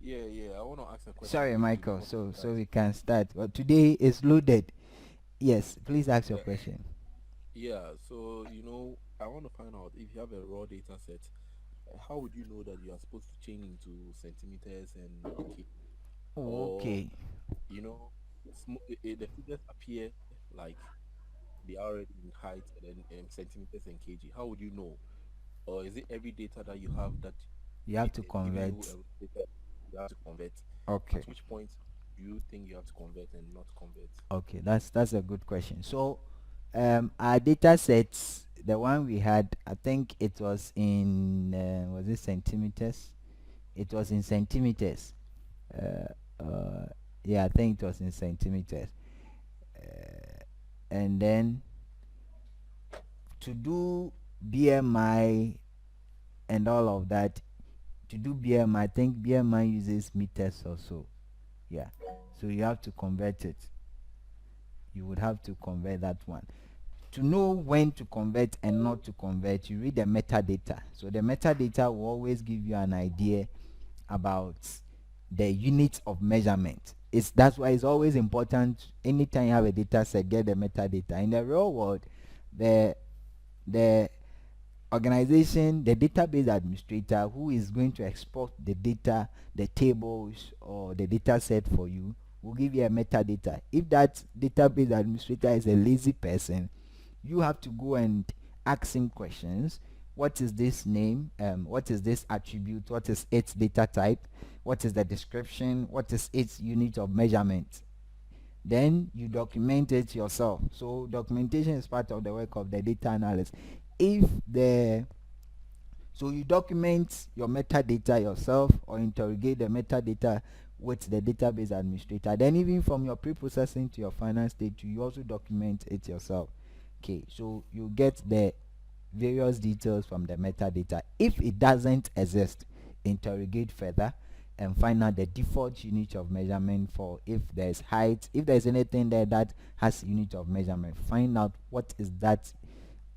Yeah. I want to ask a question Sorry, quickly Michael. before we So start. we can start. Well, today is loaded. Yes, please ask your Yeah. question. Yeah. So I want to find out if you have a raw data set, how would you know that you are supposed to change into centimeters and kg, Oh, or okay. the figures appear like they are already in height and then centimeters and kg? How would you know? Or is it every data that you have that You have it to is giving you convert. a data you have to convert? Okay. At which point do you think you have to convert and not convert? Okay, that's a good question. So, our data sets, the one we had, I think it was in was it centimeters? It was in centimeters. Uh, uh, yeah, I think it was in centimeters. And then to do BMI and all of that, to do BMI, I think BMI uses meters or so. Yeah, so you have to convert it. You would have to convert that one. To know when to convert and not to convert, you read the metadata. So the metadata will always give you an idea about the unit of measurement. That's why it's always important anytime you have a data set, get the metadata. In the real world, the the organization, the database administrator who is going to export the data, the tables or the data set for you, will give you a metadata. If that database administrator is a lazy person, you have to go and ask him questions. What is this name? What is this attribute? What is its data type? What is the description? What is its unit of measurement? Then you document it yourself. So documentation is part of the work of the data analyst. If the So you document your metadata yourself or interrogate the metadata with the database administrator. Then even from your pre-processing to your final stage, you also document it yourself. Okay, so you get the various details from the metadata. If it doesn't exist, interrogate further and find out the default unit of measurement for if there's height, if there's anything there that has unit of measurement, find out what is that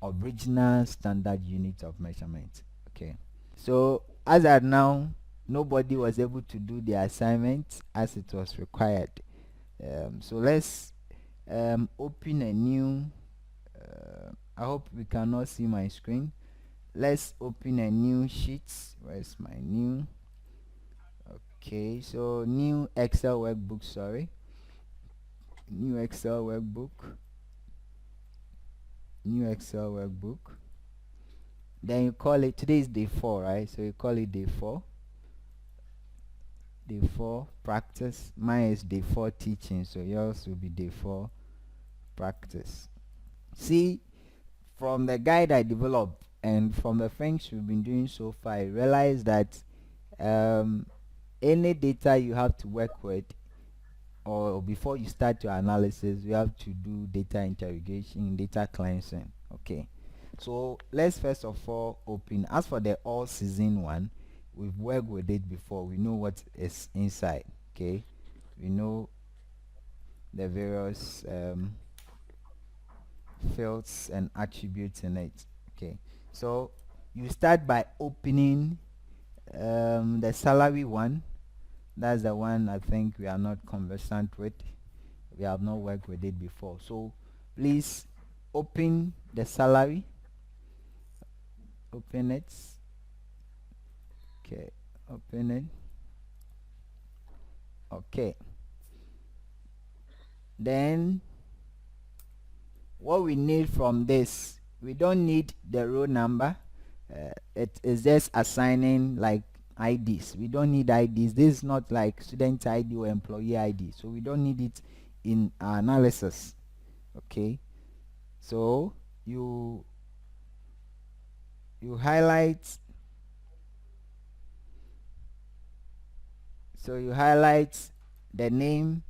original standard unit of measurement. Okay, so as at now, nobody was able to do the assignment as it was required. So let's open a new I hope we cannot see my screen. Let's open a new sheet. Where's my new? Okay, so new Excel workbook, sorry. New Excel workbook. New Excel workbook. Then you call it, today is day 4, right? So you call it day 4. Day 4 practice. Mine is day 4 teaching, so yours will be day 4 practice. See, from the guide I developed and from the things we've been doing so far, I realized that um, any data you have to work with, or before you start your analysis, you have to do data interrogation, data cleansing. Okay, so let's first of all open. As for the all season one, we've worked with it before. We know what is inside. Okay, we know the various fields and attributes in it. Okay, so you start by opening the salary one. That's the one I think we are not conversant with. We have not worked with it before. So please open the salary. Open it. Okay, open it. Okay. Then what we need from this, we don't need the row number. It is just assigning like IDs. We don't need IDs. This is not like student ID or employee ID, so we don't need it in our analysis. Okay, so you highlight, you highlight the name,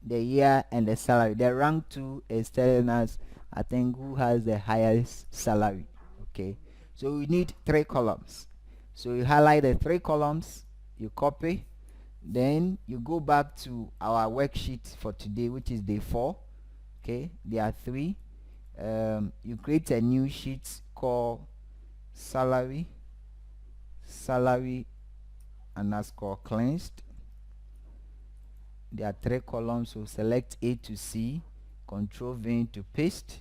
the year, and the salary. The rank 2 is telling us, I think, who has the highest salary. Okay, so we need 3 columns. So you highlight the 3 columns, you copy, then you go back to our worksheet for today, which is day 4. Okay, there are 3. You create a new sheet called salary underscore cleansed. There are 3 columns, so select A to C, Control V to paste.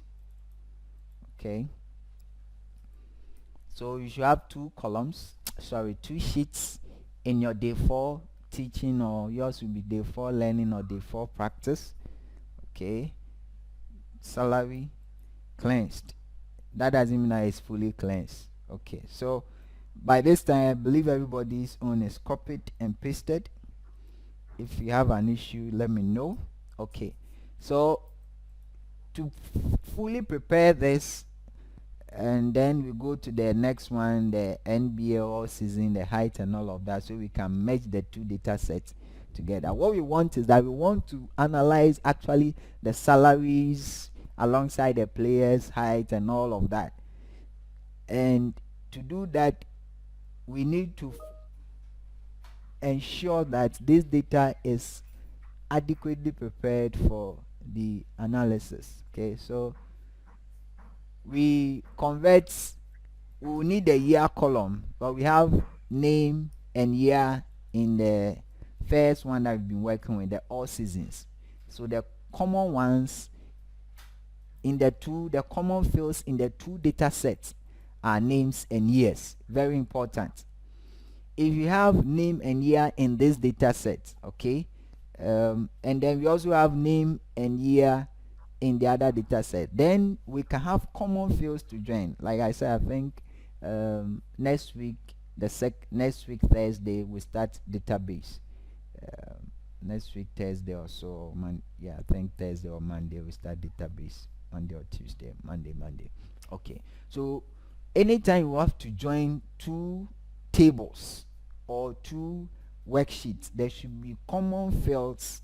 Okay, so you should have 2 columns, sorry, 2 sheets in your day 4 teaching, or yours will be day 4 learning or day 4 practice. Okay, salary cleansed. That doesn't mean that it's fully cleansed. Okay, so by this time I believe everybody's own is copied and pasted. If you have an issue, let me know. Okay, so to fully prepare this, and then we go to the next one, the NBA all season, the height and all of that, so we can merge the 2 data sets together. What we want is that we want to analyze actually the salaries alongside the players height and all of that. And to do that, we need to ensure that this data is adequately prepared for the analysis. Okay, so we convert, we will need the year column, but we have name and year in the first one that we've been working with, the all seasons. So the common ones in the common fields in the 2 data sets are names and years. Very important. If you have name and year in this data set, okay, and then we also have name and year in the other data set, then we can have common fields to join. Like I said, I think next week, next week Thursday we start database. Next week Thursday or so, yeah, I think Thursday or Monday we start database. Monday or Tuesday, Monday. Okay, so anytime you have to join 2 tables or 2 worksheets, there should be common fields,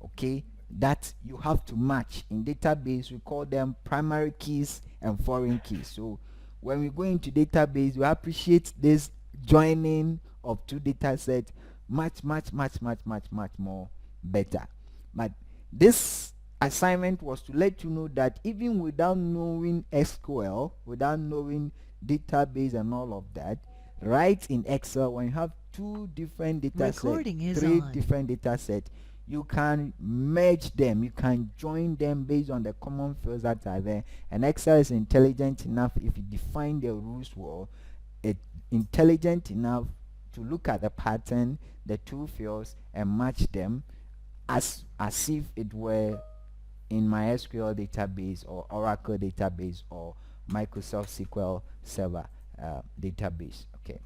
okay, that you have to match. In database we call them primary keys and foreign keys. So when we go into database, we appreciate this joining of 2 data sets much more better. But this assignment was to let you know that even without knowing SQL, without knowing database and all of that, right in Excel, when you have 2 different data sets, 3 different data sets, you can merge them, you can join them based on the common fields that are there. And Excel is intelligent enough, if you define the rules well, it's intelligent enough to look at the pattern, the 2 fields, and match them as if it were in MySQL database or Oracle database or Microsoft SQL Server database. Okay,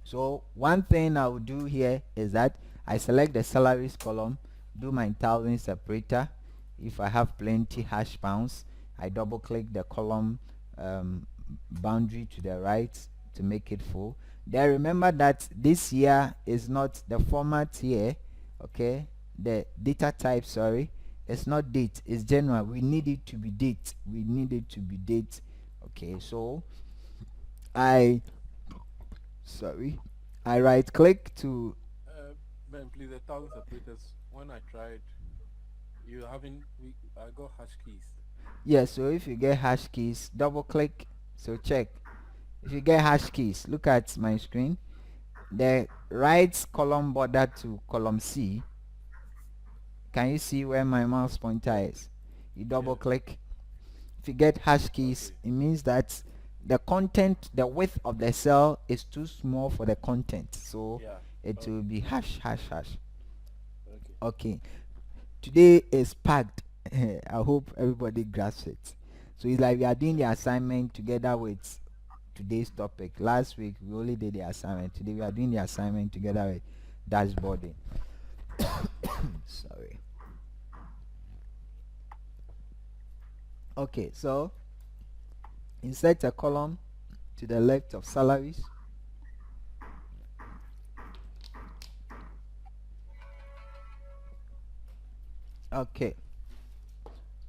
so one thing I will do here is that I select the salaries column, do my thousand separator. If I have plenty hash pounds, I double click the column boundary to the right to make it full. Then remember that this year is not the format here, okay, the data type, sorry, it's not date, it's general. We need it to be date, okay. So I right click to Ben, please, 1,000 separators. When I tried, I got hash keys. yeah, so if you get hash keys, double click, so check. If you get hash keys, look at my screen, the right column border to column C. Can you see where my mouse pointer Yeah, is? You double yeah. click. If you get hash keys, Okay. it means that the content, the width of the cell is too small for the content, so Yeah. it will Okay. be hash. Okay. Okay, today is packed. I hope everybody grasps it. So it's like we are doing the assignment together with today's topic. Last week we only did the assignment. Today we are doing the assignment together with dashboarding. Sorry. Okay, so insert a column to the left of salaries. Okay,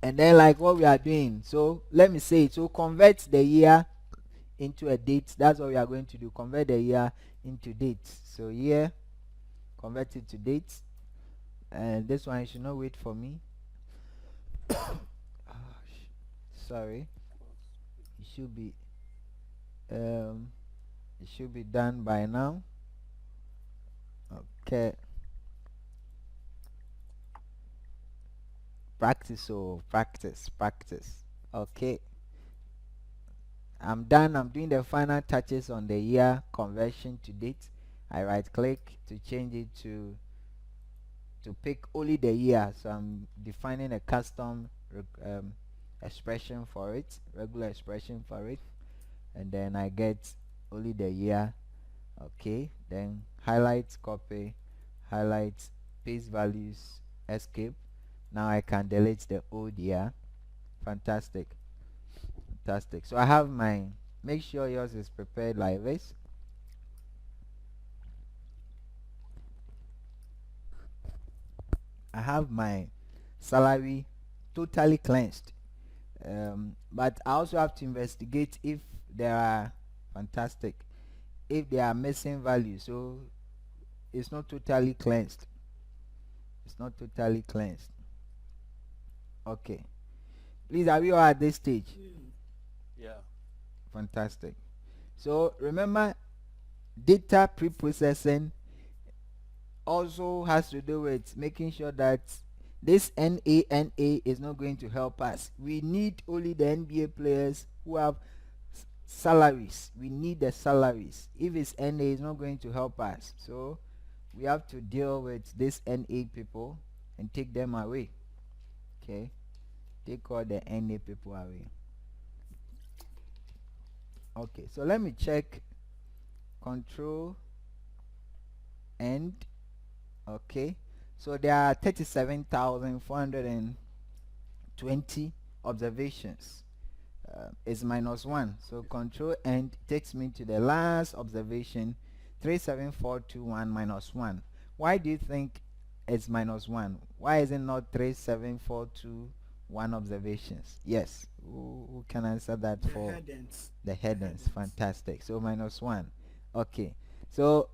and then like what we are doing, so let me say it, so convert the year into a date. That's what we are going to do, convert the year into dates. So year, convert it to dates, and this one you should not wait for me. Sorry, it should be um it should be done by now. Okay. Practice, oh, practice, practice. Okay. I'm done. I'm doing the final touches on the year conversion to date. I right click to change it to pick only the year. So I'm defining a custom expression for it, regular expression for it, and then I get only the year. Okay, then highlight, copy, highlight, paste values, escape. Now I can delete the old year. Fantastic, fantastic. So I have my, make sure yours is prepared like this. I have my salary totally cleansed. But I also have to investigate if there are, fantastic, if there are missing values. So it's not totally cleansed. It's not totally cleansed. Okay. Please, are we all at this stage? Yeah. Fantastic. So remember, data pre-processing also has to do with making sure that this NANA is not going to help us. We need only the NBA players who have salaries. We need the salaries. If it's NA, it's not going to help us. So we have to deal with this NA people and take them away. Okay, take all the NA people away. Okay, so let me check. Control end. Okay, so there are 37,420 observations. Is -1. So control end takes me to the last observation, 37421 -1. Why do you think it's -1? Why is it not 37421 observations? Yes. Who can answer that The for headings. the The headings? headings. Fantastic. So -1. Okay. So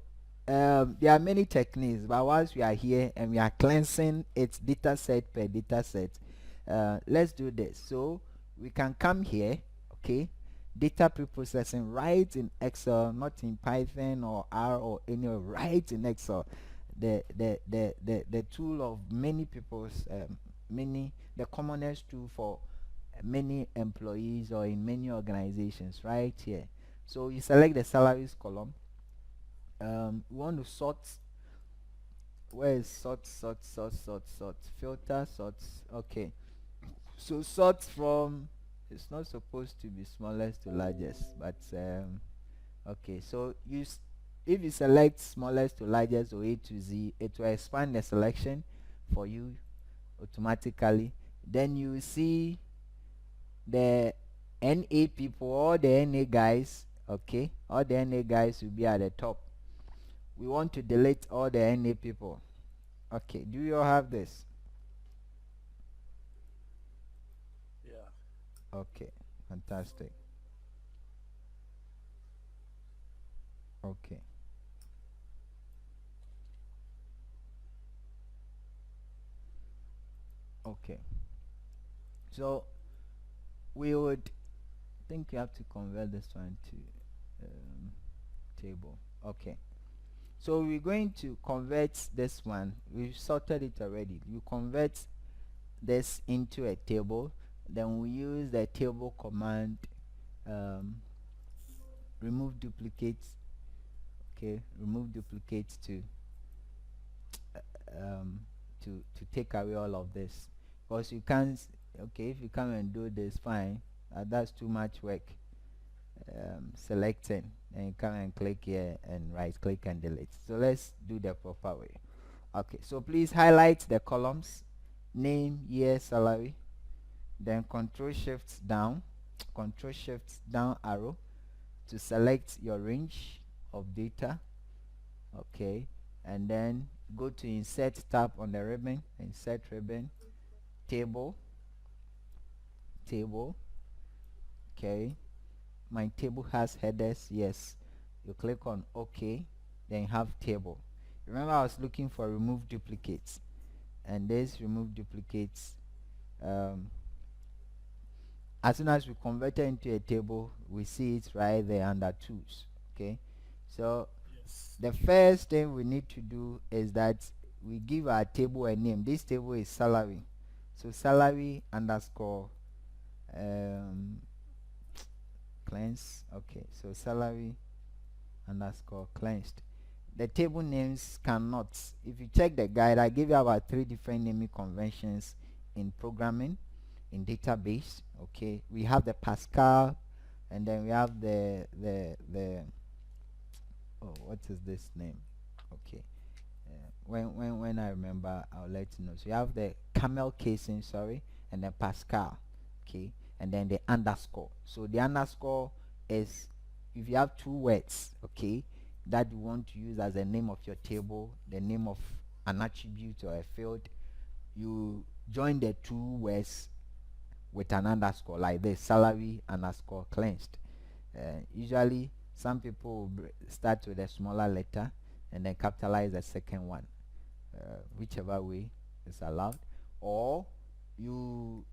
there are many techniques, but once we are here and we are cleansing its data set per data set, let's do this. So we can come here, okay, data pre-processing, right in Excel, not in Python or R or any, right in Excel, the tool of many people's, the commonest tool for many employees or in many organizations, right here. So you select the salaries column. We want to sort. Where is sort, filter, sort. Okay, so sort from, it's not supposed to be smallest to largest, but okay, so if you select smallest to largest or A to Z, it will expand the selection for you automatically. Then you see the NA people, all the NA guys. Okay, all the NA guys will be at the top. We want to delete all the NA people. Okay, do you all have this? Yeah. Okay, fantastic. Okay, okay. So we would think you have to convert this one to table. Okay. So we're going to convert this one. We've sorted it already. You convert this into a table. Then we use the table command, um, remove duplicates. Okay, remove duplicates um, to take away all of this, because you can't. Okay, if you come and do this, fine. That's too much work. Selecting, and you come and click here and right click and delete. So let's do the proper way. Okay, so please highlight the columns, name, year, salary, then control shift down, control shift down arrow to select your range of data. Okay, and then go to insert tab on the ribbon, insert ribbon, table, table. Okay, my table has headers. Yes, you click on OK, then you have table. Remember, I was looking for remove duplicates, and this remove duplicates, um, as soon as we convert it into a table, we see it right there under tools. Okay, so The first thing we need to do is that we give our table a name. This table is salary. So salary underscore um, cleanse. Okay, so salary underscore cleansed. The table names cannot. If you check the guide, I give you about 3 different naming conventions in programming, in database. Okay, we have the Pascal, and then we have the oh, what is this name? Okay, when I remember, I'll let you know. So you have the camel casing, sorry, and then Pascal, okay, and then the underscore. So the underscore is if you have 2 words, okay, that you want to use as the name of your table, the name of an attribute or a field, you join the 2 words with an underscore like this: salary underscore cleansed. Usually some people will start with a smaller letter and then capitalize the second one, whichever way is allowed, or you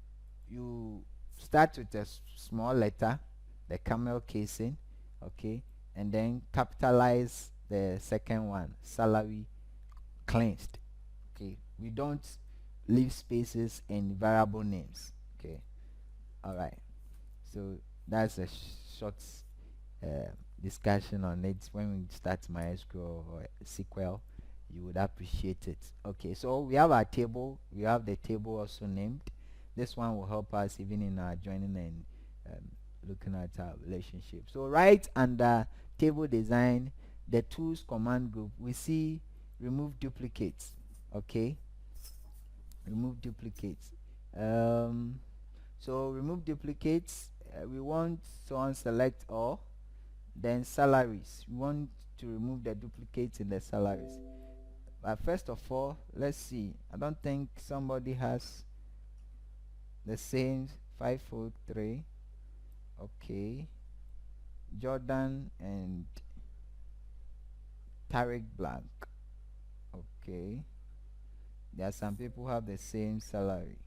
you start with a small letter, the camel casing, okay, and then capitalize the second one, salary cleansed. Okay, we don't leave spaces in variable names. Okay, all right, so that's a short uh, discussion on it. When we start MySQL or SQL, you would appreciate it. Okay, so we have our table. We have the table also named. This one will help us even in our joining and um, looking at our relationship. So right under table design, the tools command group, we see remove duplicates. Okay, remove duplicates. Um, so remove duplicates. We want someone select all. Then salaries, we want to remove the duplicates in the salaries. But first of all, let's see. I don't think somebody has the same 503. Okay, Jordan and Tarek Blank. Okay, there are some people who have the same salary.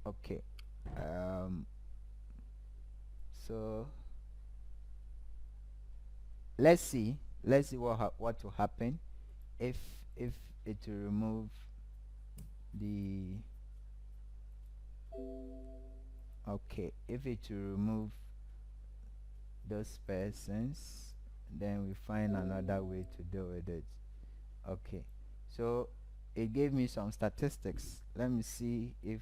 Okay, um so let's see what will happen if if it will remove the okay, if it will remove those persons, then we find another way to deal with it. Okay, so it gave me some statistics. Let me see if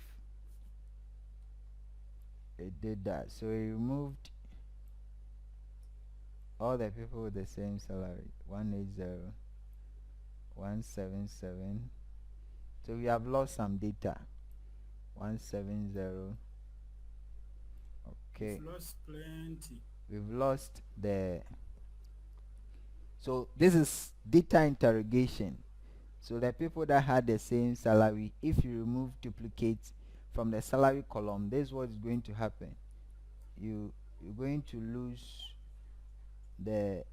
it did that. So it removed all the people with the same salary, 180, 177. So we have lost some data. 170. Okay, We've lost plenty. we've lost the. So this is data interrogation. So the people that had the same salary, if you remove duplicates from the salary column, this is what is going to happen. You're going to lose the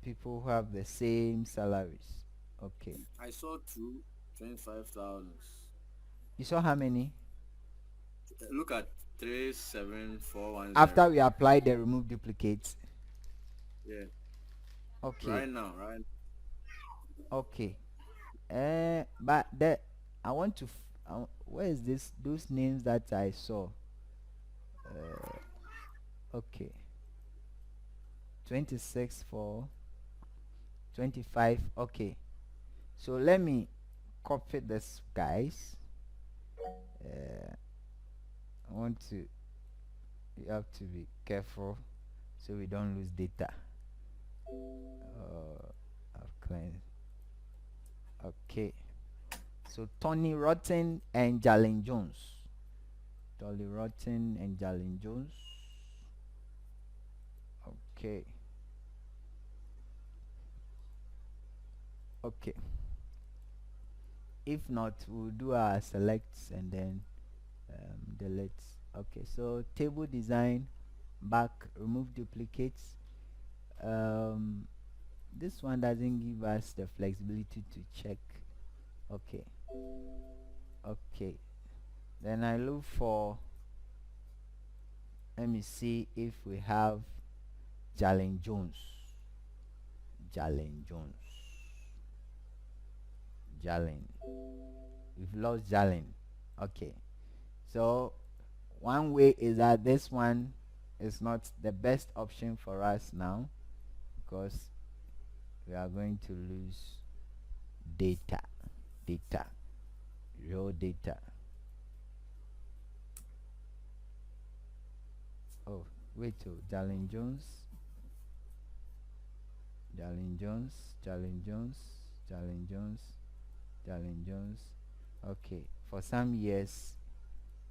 people who have the same salaries. Okay. I saw two 25,000. You saw how many? Look at 37410. After we apply the remove duplicates. Yeah, Okay. right now, right? Okay. But the I want to. Where is this? Those names that I saw. Okay. 26 for 25. Okay. So let me copy this, guys. I want to. You have to be careful so we don't lose data. I've cleansed. Okay. So Tony Rotten and Jalen Jones. Tony Rotten and Jalen Jones. Okay. Okay. If not, we'll do our selects and then delete. Okay. So table design, back, remove duplicates. This one doesn't give us the flexibility to check. Okay. Okay. Then I look for. Let me see if we have Jalen Jones. Jalen Jones. Jalen. We've lost Jalen. Okay. So one way is that this one is not the best option for us now because we are going to lose data. Raw data. Oh, wait, Jalen Jones. Okay, for some years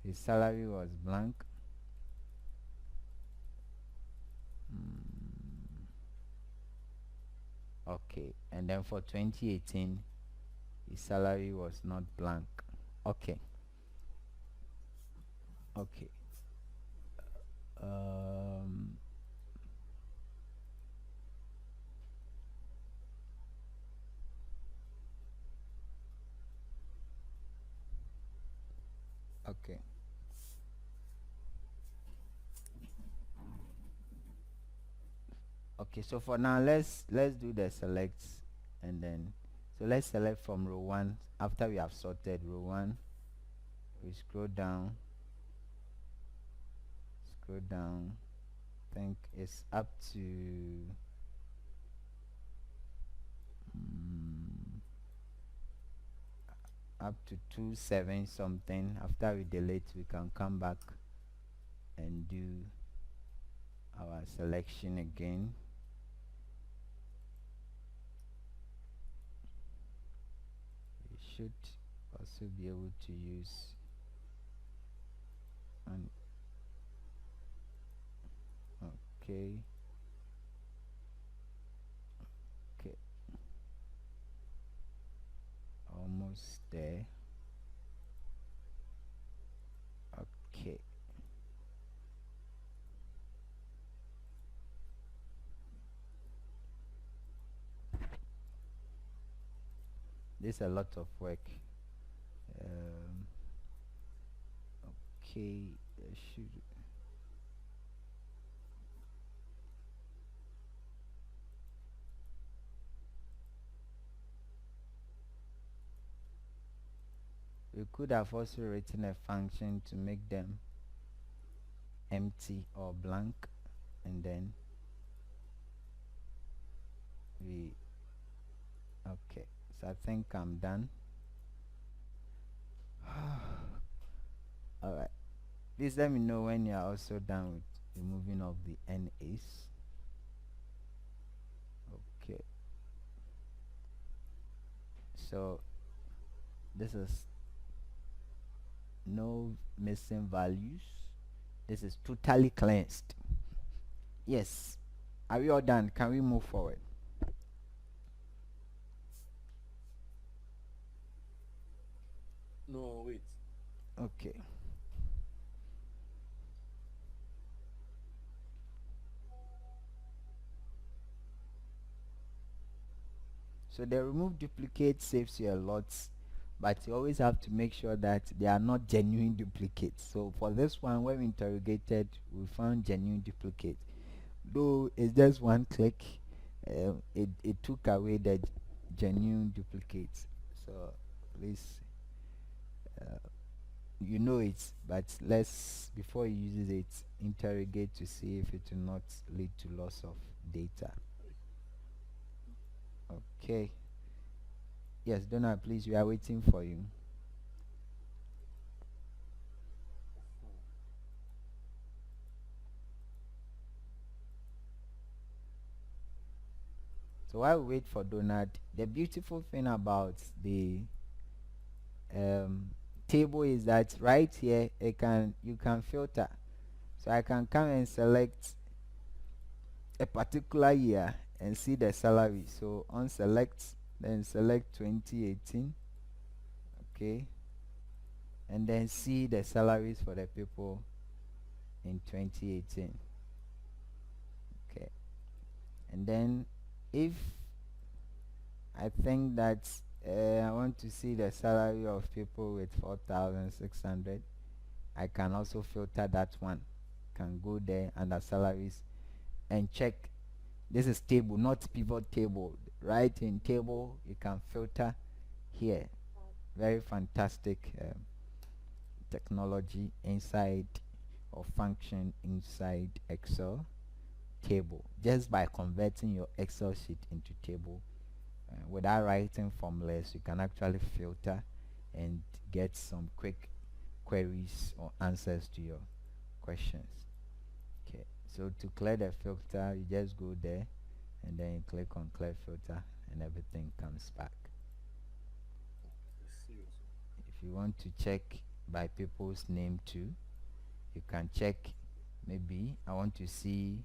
his salary was blank. Okay, and then for 2018 his salary was not blank. Okay. Um, okay. Okay, so for now let's do the selects, and then so let's select from row 1. After we have sorted row 1, we scroll down. I think it's up to up to 27 something. After we delete, we can come back and do our selection again. We should also be able to use an okay. Almost there. Okay. This is a lot of work. Okay, should we could have also written a function to make them empty or blank, and then we okay, so I think I'm done. Alright, please let me know when you are also done with removing of the NAs. Okay, so this is no missing values. This is totally cleansed. Yes, are we all done? Can we move forward? No, wait. Okay. So the remove duplicate saves you a lot, but you always have to make sure that they are not genuine duplicates. So for this one, when we interrogated, we found genuine duplicate. Though it's just one click, it took away the genuine duplicates. So please, you know it, but let's, before you use it, interrogate to see if it will not lead to loss of data. Okay. Yes, Donald, please, we are waiting for you. So while we wait for Donald, the beautiful thing about the table is that right here you can filter. So I can come and select a particular year and see the salary. So on select, then select 2018. Okay, and then see the salaries for the people in 2018. Okay, and then if I think that I want to see the salary of people with 4,600, I can also filter that one. Can go there under salaries and check This is table, not pivot table. Right in table, you can filter here. Very fantastic technology inside or function inside Excel table, just by converting your Excel sheet into table. Without writing formulas, you can actually filter and get some quick queries or answers to your questions. Okay, so to clear the filter, you just go there and then you click on clear filter and everything comes back. Serious. If you want to check by people's name too, you can check. Maybe I want to see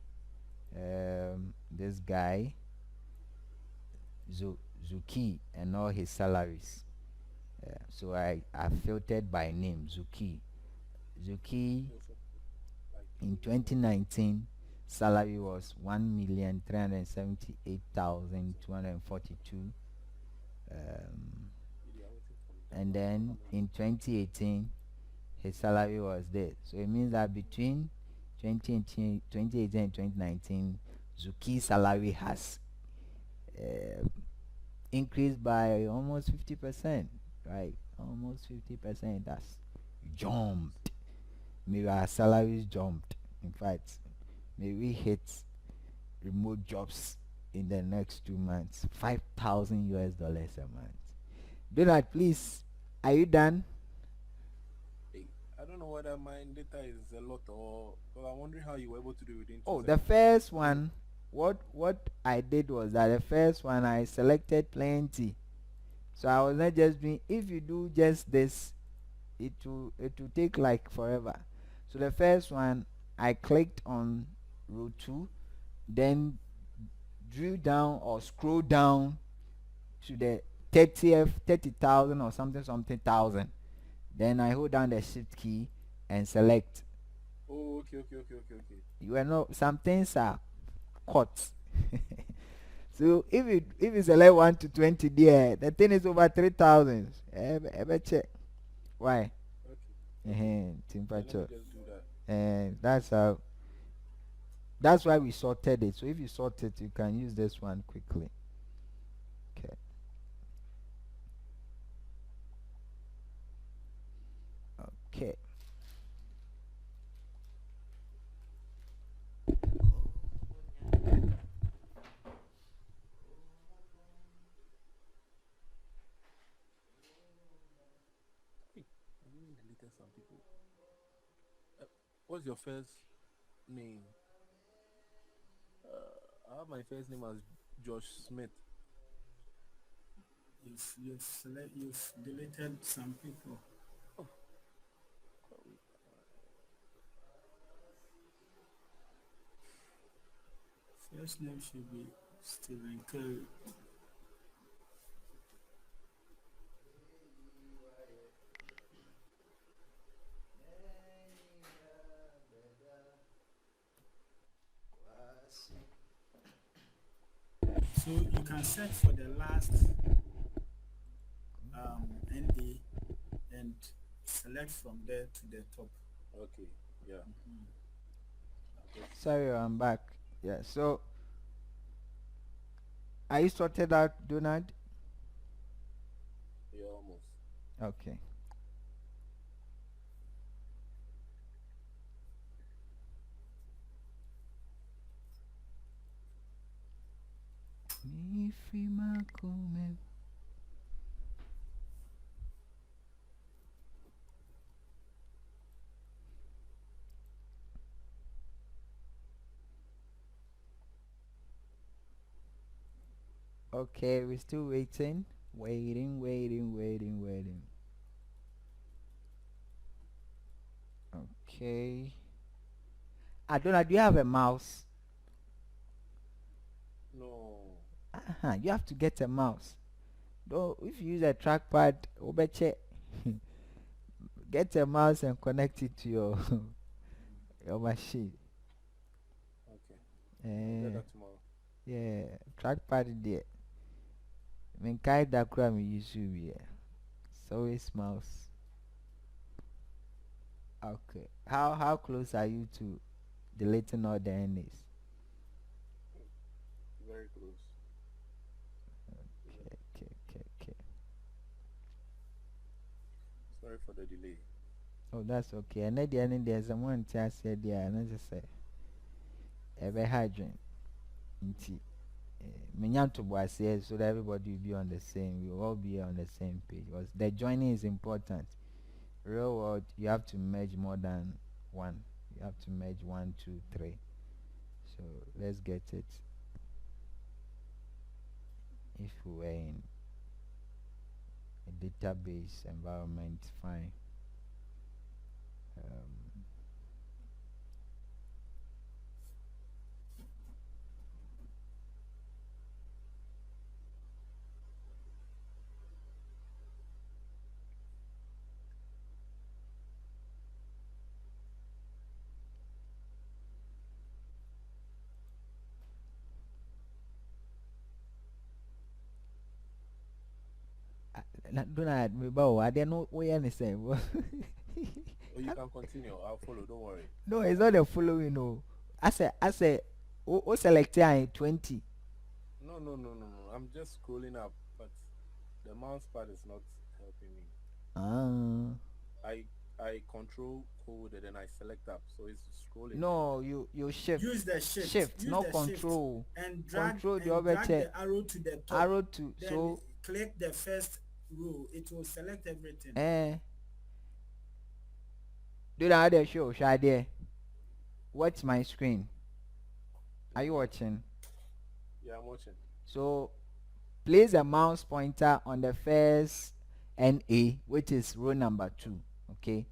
this guy Zuki and all his salaries. So I filtered by name. Zuki Also, like in people who are 2019 salary was 1,378,242, they are waiting for me. That's and why I'm then coming. in 2018 his salary was this. So it means that between 2018, and 2019, Zuki's salary has uh, increased by almost 50%, right? Almost 50%. That's jumped. Maybe our salaries jumped. In fact, may we hit remote jobs in the next 2 months. 5,000 US dollars a month. Donald, please, are you done? Hey, I don't know whether my data is a lot or because I'm wondering how you were able to do it within two Oh, the seconds. first Is it one, what I did was that the first one I selected plenty. So I was not just doing, if you do just this, it will take like forever. So the first one, I clicked on row 2, then drill down or scroll down to the 30,000 or something thousand. Then I hold down the shift key and select. Oh, okay. You know, some things are cut. So if you select 1 to 20 there, the thing is over 3,000. Ever check. Why? Okay, okay. Yeah, let me Temperature. just do that. And that's why we sorted it. So if you sort it, you can use this one quickly. Okay. Okay. Hey, I even deleted some people. Uh, what's your first name? I have my first name as Josh Smith. You've deleted some people. Oh, oh, First name should be Stephen Curry. So you can search for the last NA and select from there to the top. okay. Yeah, I've just Sorry, I'm back. Yeah. So are you sorted out, Donald? yeah almost. Okay. Me free my come. Okay, we're still waiting. Waiting. Okay. Donald, do you have a mouse? No. You have to get a mouse. Though if you use a trackpad, obeche, get a mouse and connect it to your your machine. Okay, I'll get Eh, that tomorrow. yeah, trackpad there. Min kai da kura mi use we. It's always mouse. Okay. How close are you to deleting all the NAs? very close. Okay, okay, okay, okay. Sorry for the delay. Oh, that's okay. And at the end, there's someone to say there, and I just say, "Ebe hydrant." Nti, menya to boise so that everybody will be on the same. We will all be on the same page. Because the joining is important. Real world, you have to merge more than one. You have to merge 1, 2, 3. So let's get it. If we were in a database environment, fine. Um, don't I remember? I didn't know where anything. Oh, you can continue. I'll follow. Don't worry. No, it's not the following. No, I say, o select here 20. No, no, no, no, no. I'm just scrolling up, but the mouse pad is not helping me. Ah. I I control code and then I select up, so it's scrolling. No, you shift. Use the shift. Shift, Use not the shift control. and Control the drag other the arrow to the top. arrow to Then so click the first row. It will select everything. do that other show there. Watch my screen. Are you Okay. watching? Yeah, I'm watching. So place a mouse pointer on the first NA, which is row number 2. Okay.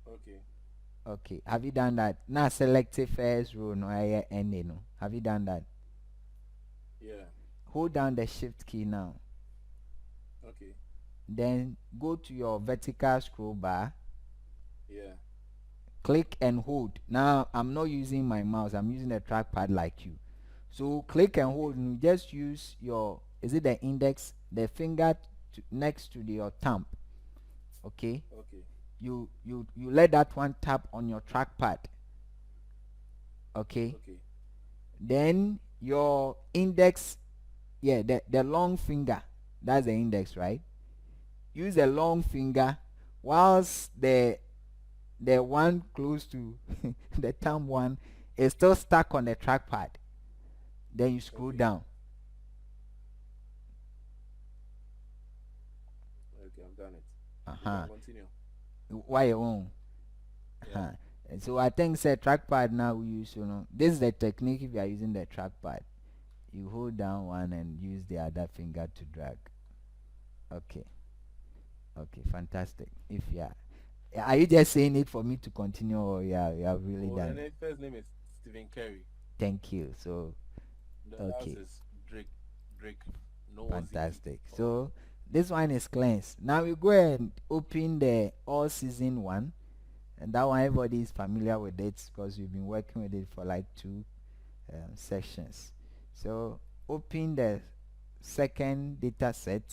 Okay. Okay. Have you done that? Now select the first row no NA no. Have you done that? Yeah. Hold down the shift key now. Okay. Then go to your vertical scroll bar. Yeah. Click and hold. Now I'm not using my mouse, I'm using a trackpad like you. So click and hold, and you just use your, is it the index, the finger next to your thumb. Okay. Okay. You let that one tap on your trackpad. Okay. Okay. Then your index, yeah, the long finger, that's the index, right? Use the long finger whilst the one close to the thumb one is still stuck on the trackpad. Then you scroll Okay. down. Okay, I've done it. You Uh-huh. can continue. Why your own? Yeah. Uh-huh. And so I think say trackpad now we use, this is the technique if you are using the trackpad. You hold down one and use the other finger to drag. Okay. Okay, fantastic. If you are you just saying it for me to continue, or you have really Oh, the done it? first name is Stephen Curry. Thank you. So The last okay. is Drake. Drake. No Ozzy. Fantastic. Oh, So this one is cleansed. Now we go and open the all season one, and that one everybody is familiar with it because we've been working with it for like 2 sessions. So open the second data set,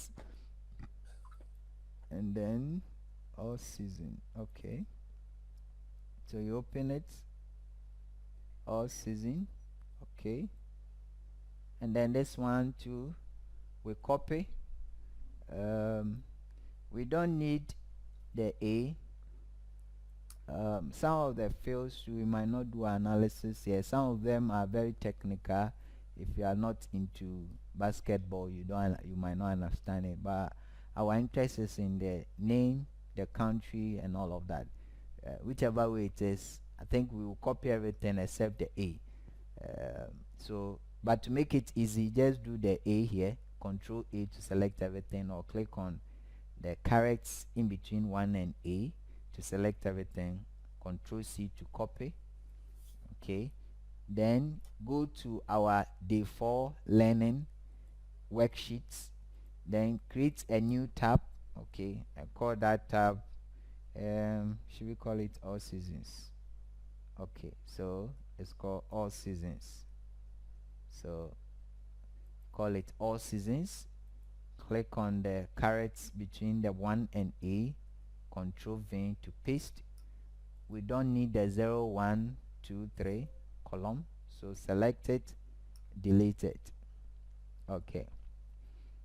and then all season. Okay. So you open it, all season. Okay. And then this one too, we copy. We don't need the A. Some of the fields we might not do analysis here. Some of them are very technical. If you are not into basketball, you might not understand it. But our interest is in the name, the country, and all of that. Whichever way it is, I think we will copy everything except the A. But to make it easy, just do the A here. Control A to select everything, or click on the carets in between 1 and A to select everything. Control C to copy. Okay. Then go to our day 4 learning worksheets. Then create a new tab. Okay. And call that tab, should we call it all seasons? Okay. So it's called all seasons. So call it all seasons. Click on the carets between the 1 and A. Control V to paste. We don't need the 0, 1, 2, 3 column, so select it, delete it. Okay.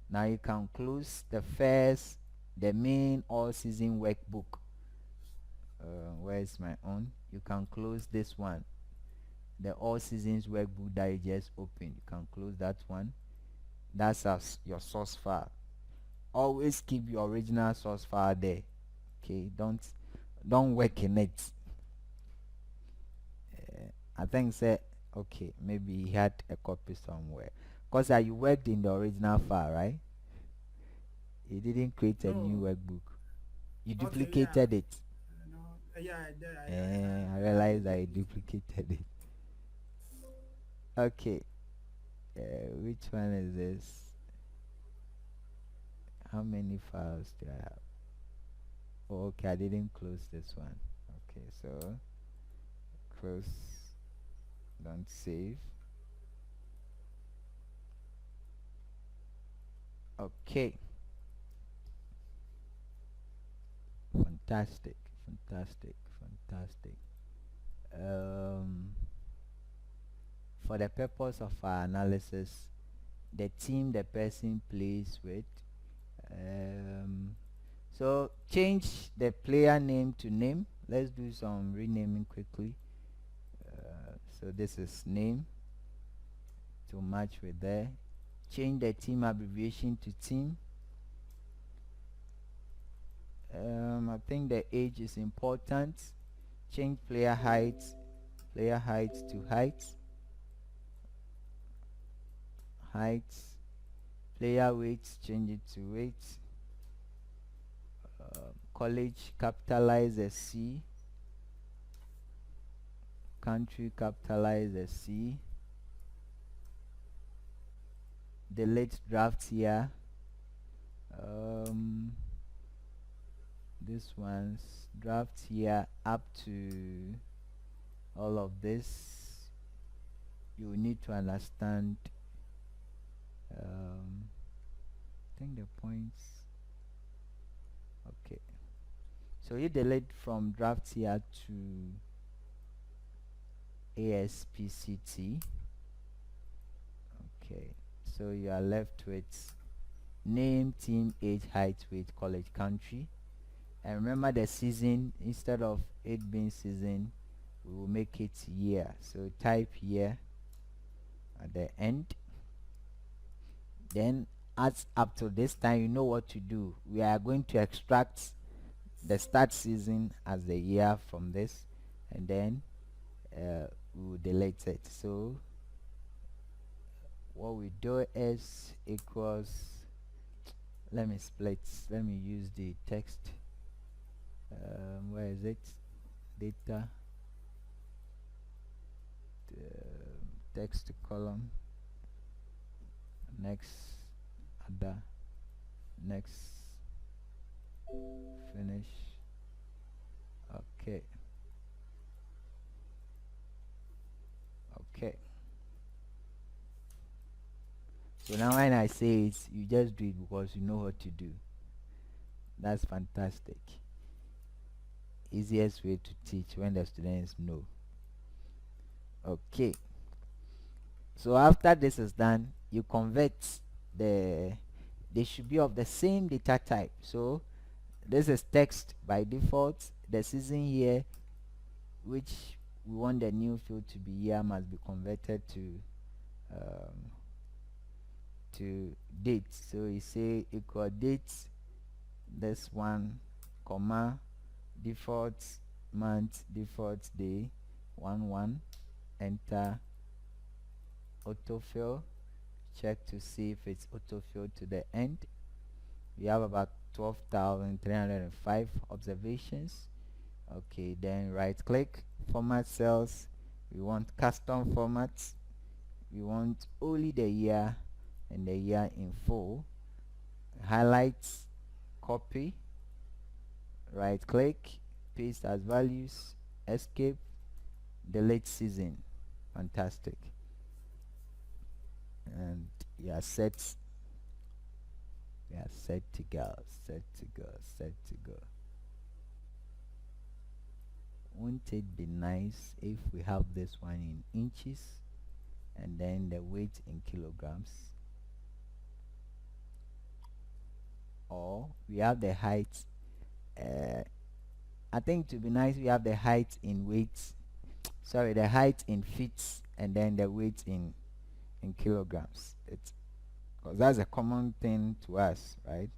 Now you can close the main all season workbook. Where is my own? You can close this one, the all seasons workbook that you just opened. You can close that one. That's as your source file. Always keep your original source file there. Okay, don't work in it. I think say okay, maybe he had a copy somewhere. Cause you worked in the original file, right? You didn't create a new No. workbook. You Okay, yeah. duplicated it. No, yeah, I did. I I had realized it. I duplicated it. Okay. Which one is this? How many files do I have? Oh, okay, I didn't close this one. Okay, so close, don't save. Okay, fantastic, fantastic, fantastic. Um, for the purpose of our analysis, the team the person plays with. Um, so change the player name to name. Let's do some renaming quickly. So this is name to match with there. Change the team abbreviation to team. I think the age is important. Change player height to height. Player weight, change it to weight. College, capitalize the C. Country, capitalize the C. Delete draft year. This one's draft year up to all of this. You need to understand. I think the points. Okay. So you delete from draft year to ASPCT. Okay. So you are left with name, team, age, height, weight, college, country. And remember the season, instead of it being season, we will make it year. So type year at the end. Then as up to this time, you know what to do. We are going to extract the start season as the year from this, and then we will delete it. So what we do is equals, let me use the text. Where is it? Data text column, next, other, next, finish. Okay. Okay. So now when I say it, you just do it because you know what to do. That's fantastic. Easiest way to teach when the students know. Okay. So after this is done, you convert they should be of the same data type. So this is text by default. The season here, which we want the new field to be year, must be converted um, to date. So you say equal date, this one, comma, default month, default day, 1 enter, autofill, check to see if it's autofill to the end. We have about 12,305 observations. Okay, then right click, format cells. We want custom formats. We want only the year and the year in full. Highlights, copy, right click, paste as values, escape, delete season. Fantastic. And you are set. We are set to go, set to go, set to go. Won't it be nice if we have this one in inches and then the weight in kilograms? or we have the height. I think to be nice, we have the height in weights. Sorry, the height in feet, and then the weight in kilograms. It's because that's a common thing to us, right?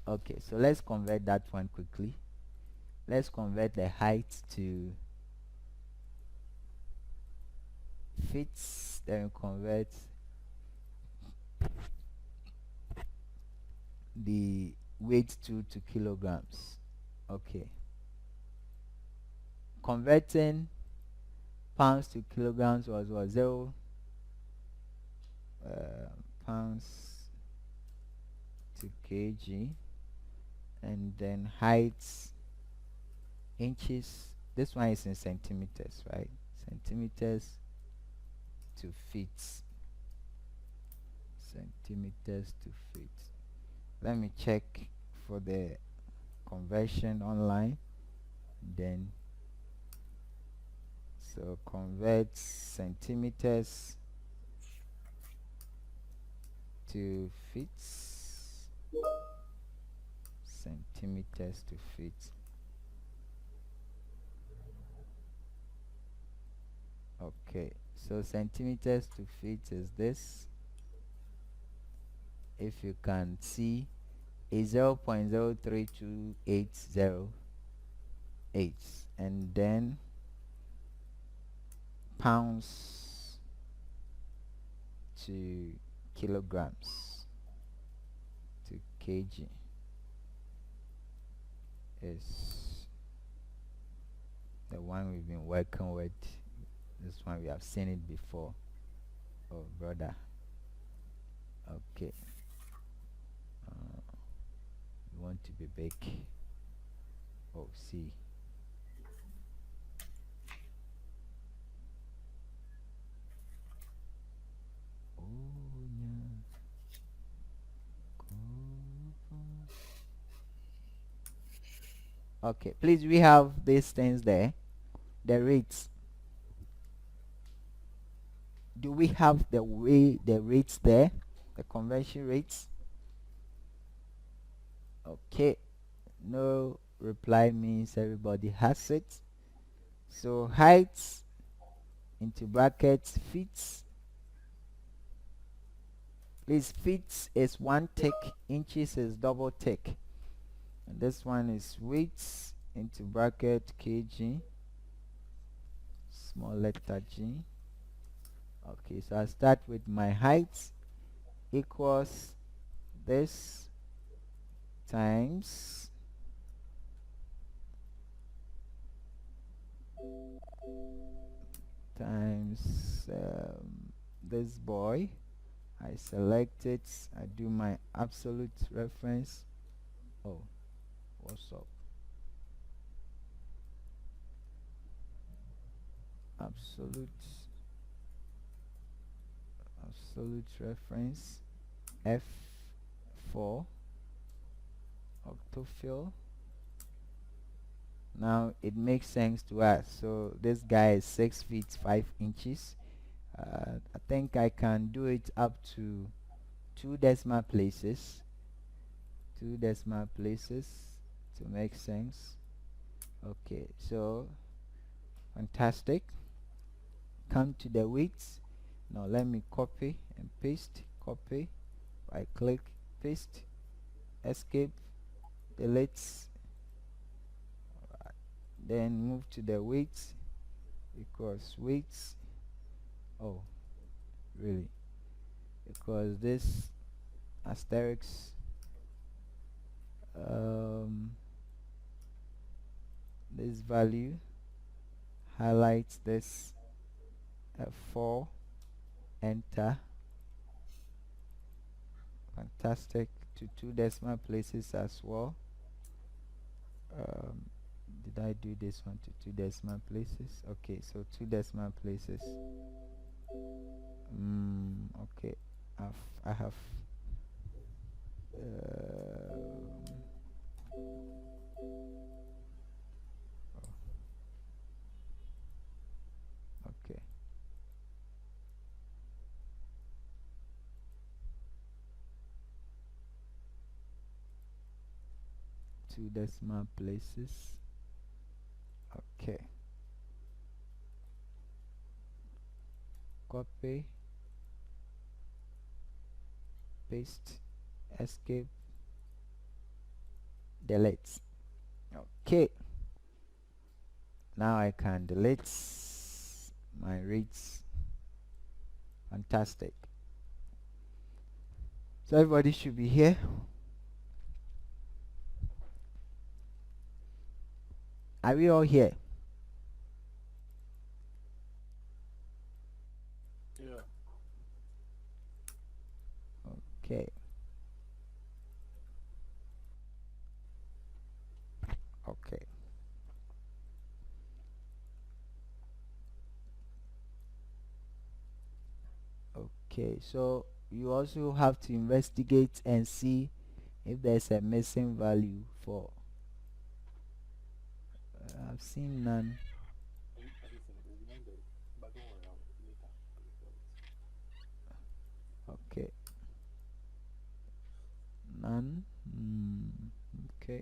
Okay, so let's convert that one quickly. Let's convert the height to feet, then convert the weight to kilograms. Okay, converting pounds to kilograms was what, 0 pounds to kg, and then heights inches. This one is in centimeters, right? Centimeters to feet. Centimeters to feet. Let me check for the conversion online. Then so convert centimeters to feet. Centimeters to feet. Okay, so centimeters to feet is this. If you can see, is 0.032808, and then pounds to kilograms to kg is the one we've been working with. This one we have seen it before. Oh brother. Okay, you want to be big. Oh, see. Oh, yeah. Okay, please, we have these things there. The rates. Do we have the rates there? The conversion rates? Okay. No reply means everybody has it. So heights into brackets, feet. Please, feet is 1 tick, inches is double tick. And this one is weights into bracket kg, small letter g. Okay, so I start with my height equals this times this boy. I select it, I do my absolute reference. Oh, what's up? Absolute reference F4 octofill. Now it makes sense to us. So this guy is 6 feet 5 inches. I think I can do it up to 2 decimal places. 2 decimal places to make sense. Okay, so fantastic. Come to the weights. Now let me copy and paste. Copy, right click, paste, escape, delete. Then move to the weights, because weights, oh really, because this asterisk this value highlights this F4, enter. Fantastic. To 2 decimal places as well. Did I do this one to 2 decimal places? Okay, so 2 decimal places. Okay, I have okay. 2 decimal places. Okay. Copy, paste, escape, delete. Okay. Now I can delete my rates. Fantastic. So everybody should be here. Are we all here? Yeah. Okay. Okay. Okay. So you also have to investigate and see if there's a missing value for. I've seen none. Listen, there's none there, but don't worry, later. I'll look for it. Okay. None. Okay.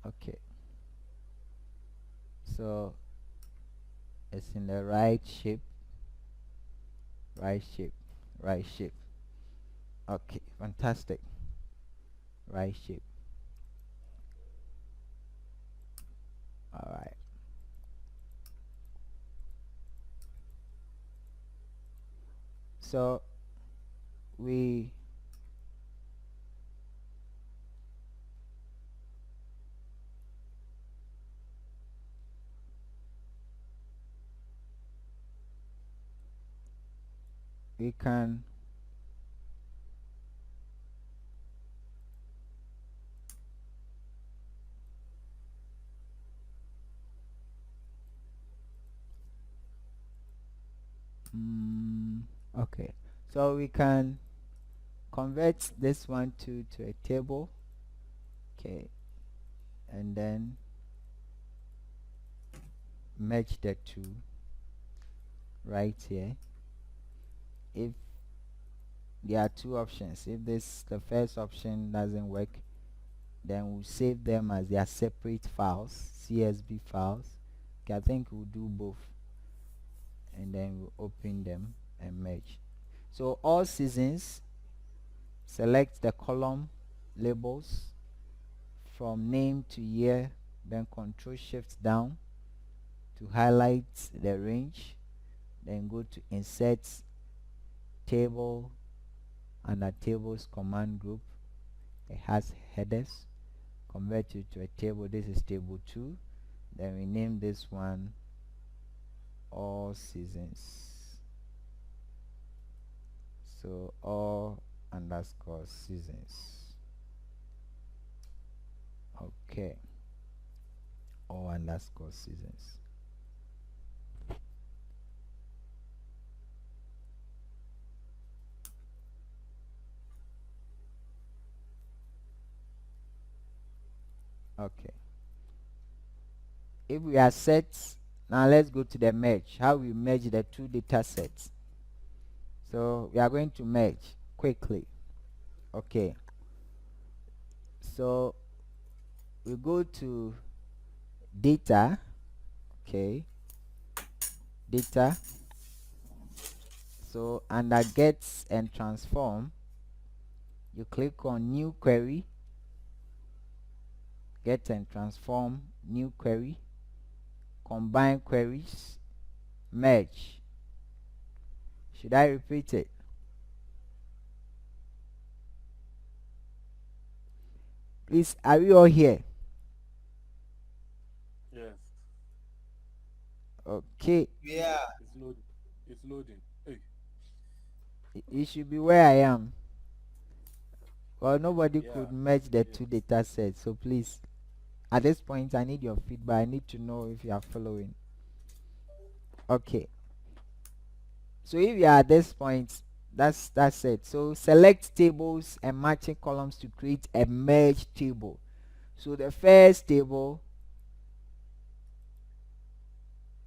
Okay. So it's in the right shape. Right shape. Right shape. Okay. Fantastic. Right shape. All right. So we can okay, so we can convert this one to a table. Okay, and then merge the two right here. If there are two options, if the first option doesn't work, then we'll save them as their separate files, CSV files. Okay, I think we'll do both, and then we'll open them and merge. So all seasons, select the column labels from name to year, then Control Shift down to highlight the range, then go to insert table. Under tables command group, it has headers. Convert it to a table. This is table 2. Then we name this one all seasons. So all underscore seasons. Okay, all underscore seasons. Okay, if we are set, now let's go to the merge. How we merge the two data sets. So we are going to merge quickly. Okay, so we go to data. Okay, data. So under get and transform, you click on new query, get and transform, new query, combine queries, merge. Should I repeat it? Please, are we all here? Yes. Okay, Yeah. It's loading. It's loading. Hey. you should be where I am. Well, nobody Yeah. could merge the Yes. two data sets. So please, at this point, I need your feedback. I need to know if you are following. Okay. So if you are at this point, that's it. So select tables and matching columns to create a merge table. So the first table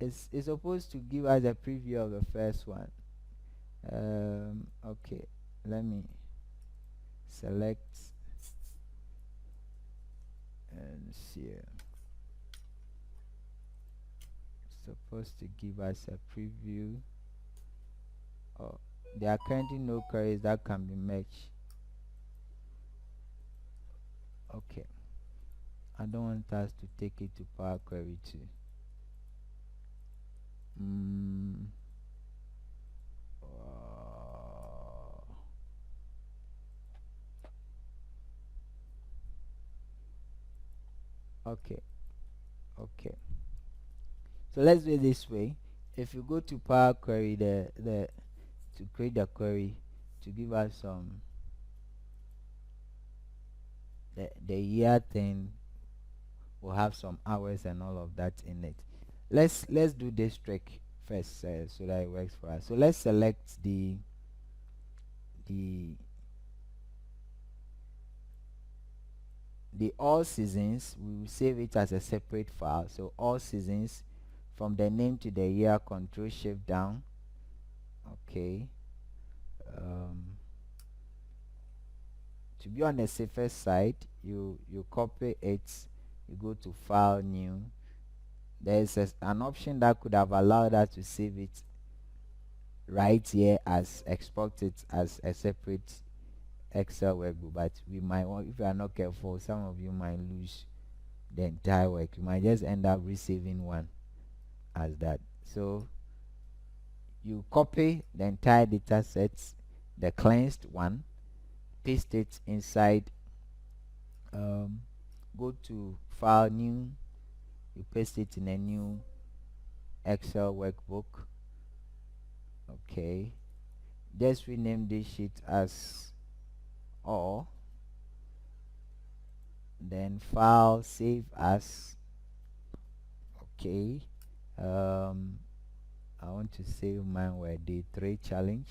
is supposed to give us a preview of the first one. Okay, let me select and see. Supposed to give us a preview. Oh, there are currently no queries that can be merged. Okay, I don't want us to take it to Power Query 2. Okay, okay. So let's do it this way. If you go to Power Query, the to create the query to give us some the year thing will have some hours and all of that in it. Let's do this trick first so that it works for us. So let's select the all seasons. We will save it as a separate file. So all seasons, from the name to the year, Control Shift down. Okay. To be on the safer side, you copy it, you go to File, New. There's an option that could have allowed us to save it right here as export it as a separate Excel workbook, but we might want, if you are not careful, some of you might lose the entire work. You might just end up resaving one as that. So you copy the entire data set, the cleansed one, paste it inside, go to File, New, you paste it in a new Excel workbook. Okay, just rename this sheet as all, then File, Save As. Okay, I want to save mine with day 3 challenge.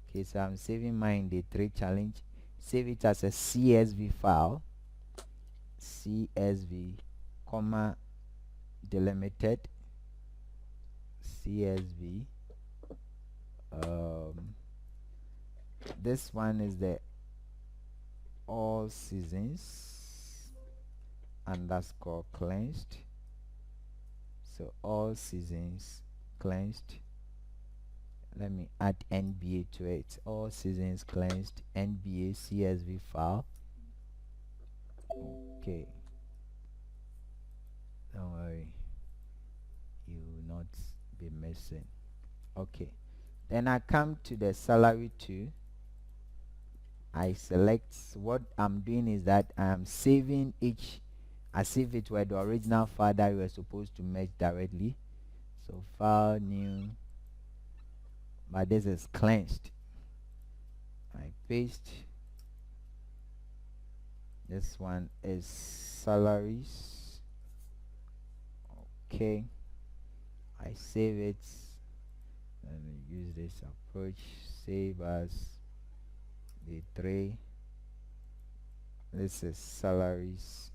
Okay, so I'm saving mine day 3 challenge. Save it as a CSV file, CSV, comma, delimited, CSV. This one is the all seasons underscore cleansed. So all seasons cleansed. Let me add NBA to it. All seasons cleansed, NBA CSV file. Okay, don't worry, you will not be missing. Okay, then I come to the salary 2. I select. What I'm doing is that I'm saving each as if it were the original file that we were supposed to merge directly. So File, New, but this is cleansed. I paste. This one is salaries. Okay, I save it. Let me use this approach. Save as day 3. This is salaries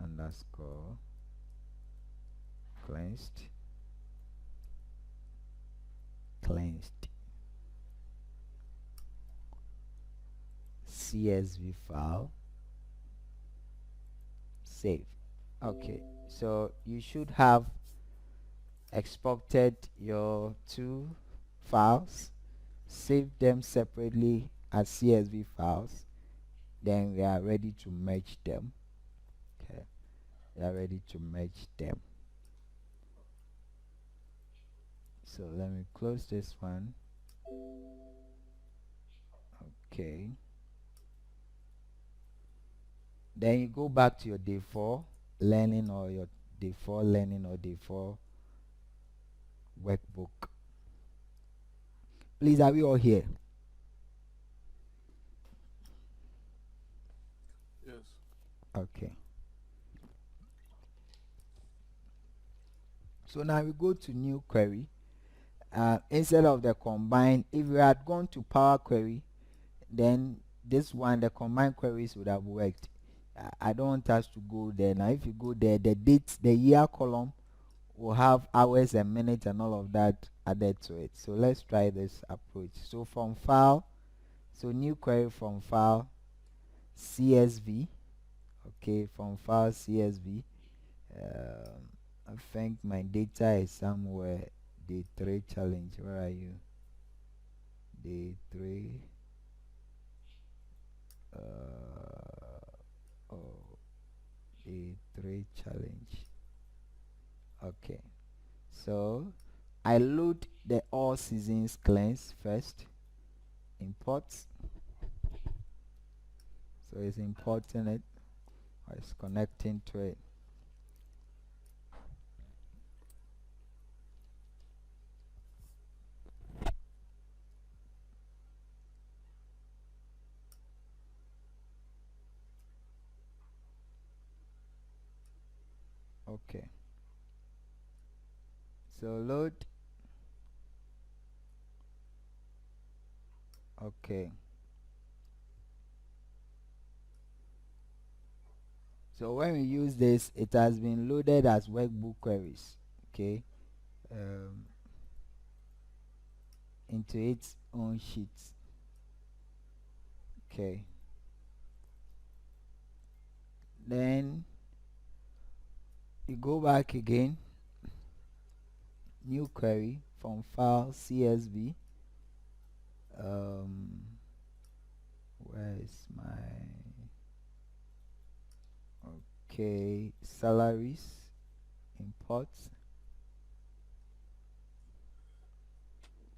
underscore cleansed CSV file. Save. Okay, so you should have exported your 2 files, save them separately as CSV files, then we are ready to merge them. Okay, we are ready to merge them. So let me close this one. Okay, then you go back to your day 4 learning or your day 4 learning or day 4 workbook. Please, are we all here? Yes. Okay. So now we go to new query. Instead of the combine, if we had gone to Power Query, then this one, the combined queries would have worked. I don't want us to go there. Now if you go there, the date, the year column will have hours and minutes and all of that added to it. So let's try this approach. So from file, so new query from file CSV. Okay, from file CSV. I think my data is somewhere. Day 3 challenge. Where are you? Day 3. Oh, day 3 challenge. Okay. So I load the all seasons cleanse first. Import. So it's importing it. Or it's connecting to it. Okay. So load. Okay. So when we use this, it has been loaded as workbook queries. Okay. Um, into its own sheet. Okay. Then you go back again. New query from file CSV. Where is my salaries? Import.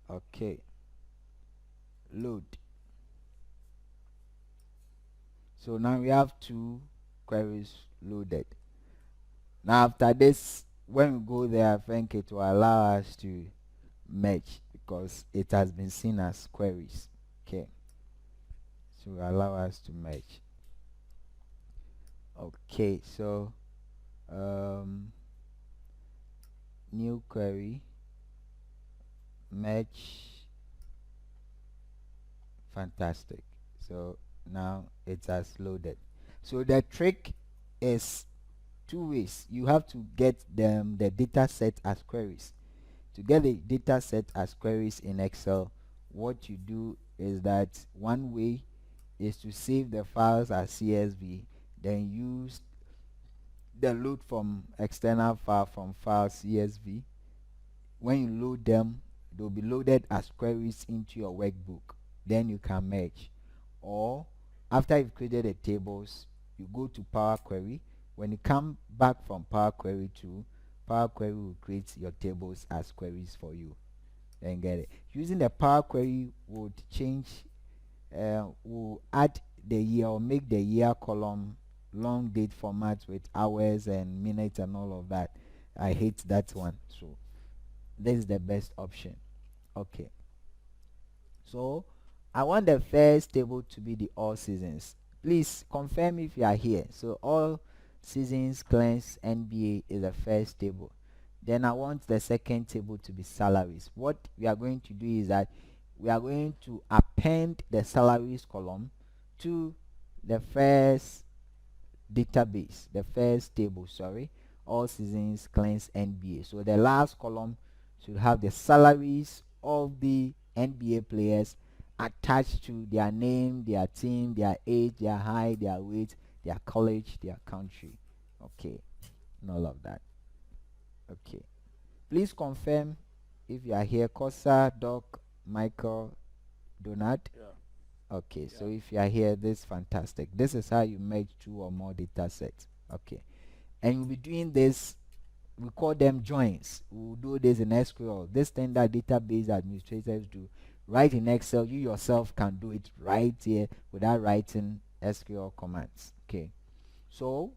Okay. Load. So now we have 2 queries loaded. Now after this, when we go there, I think it will allow us to merge because it has been seen as queries. Okay. So allow us to merge. Okay, so new query, merge. Fantastic. So now it has loaded. So the trick is 2 ways. You have to get the data set as queries. To get the data set as queries in Excel, what you do is that one way is to save the files as CSV, then use the load from external file from file CSV. When you load them, they'll be loaded as queries into your workbook. Then you can merge. Or after you've created the tables, you go to Power Query. When you come back from Power Query to Power Query will create your tables as queries for you. Then get it. Using the Power Query would change, will add the year or make the year column long date format with hours and minutes and all of that. I hate that one. So this is the best option. Okay. So I want the first table to be the all seasons. Please confirm if you are here. So all seasons cleanse NBA is the first table. Then I want the second table to be salaries. What we are going to do is that we are going to append the salaries column to the first database, the first table, sorry, all seasons cleanse NBA. So the last column should have the salaries of the NBA players attached to their name, their team, their age, their height, their weight, their college, their country. Okay, and all of that. Okay, please confirm if you are here. Kosa, Doc, Michael, Donald. Yeah. Okay, so Yeah. if you are here, this is fantastic. This is how you make 2 or more data sets. Okay, and you'll be doing this. We call them joins. We'll do this in SQL. This thing that database administrators do, right in Excel, you yourself can do it right here without writing SQL commands. Okay, so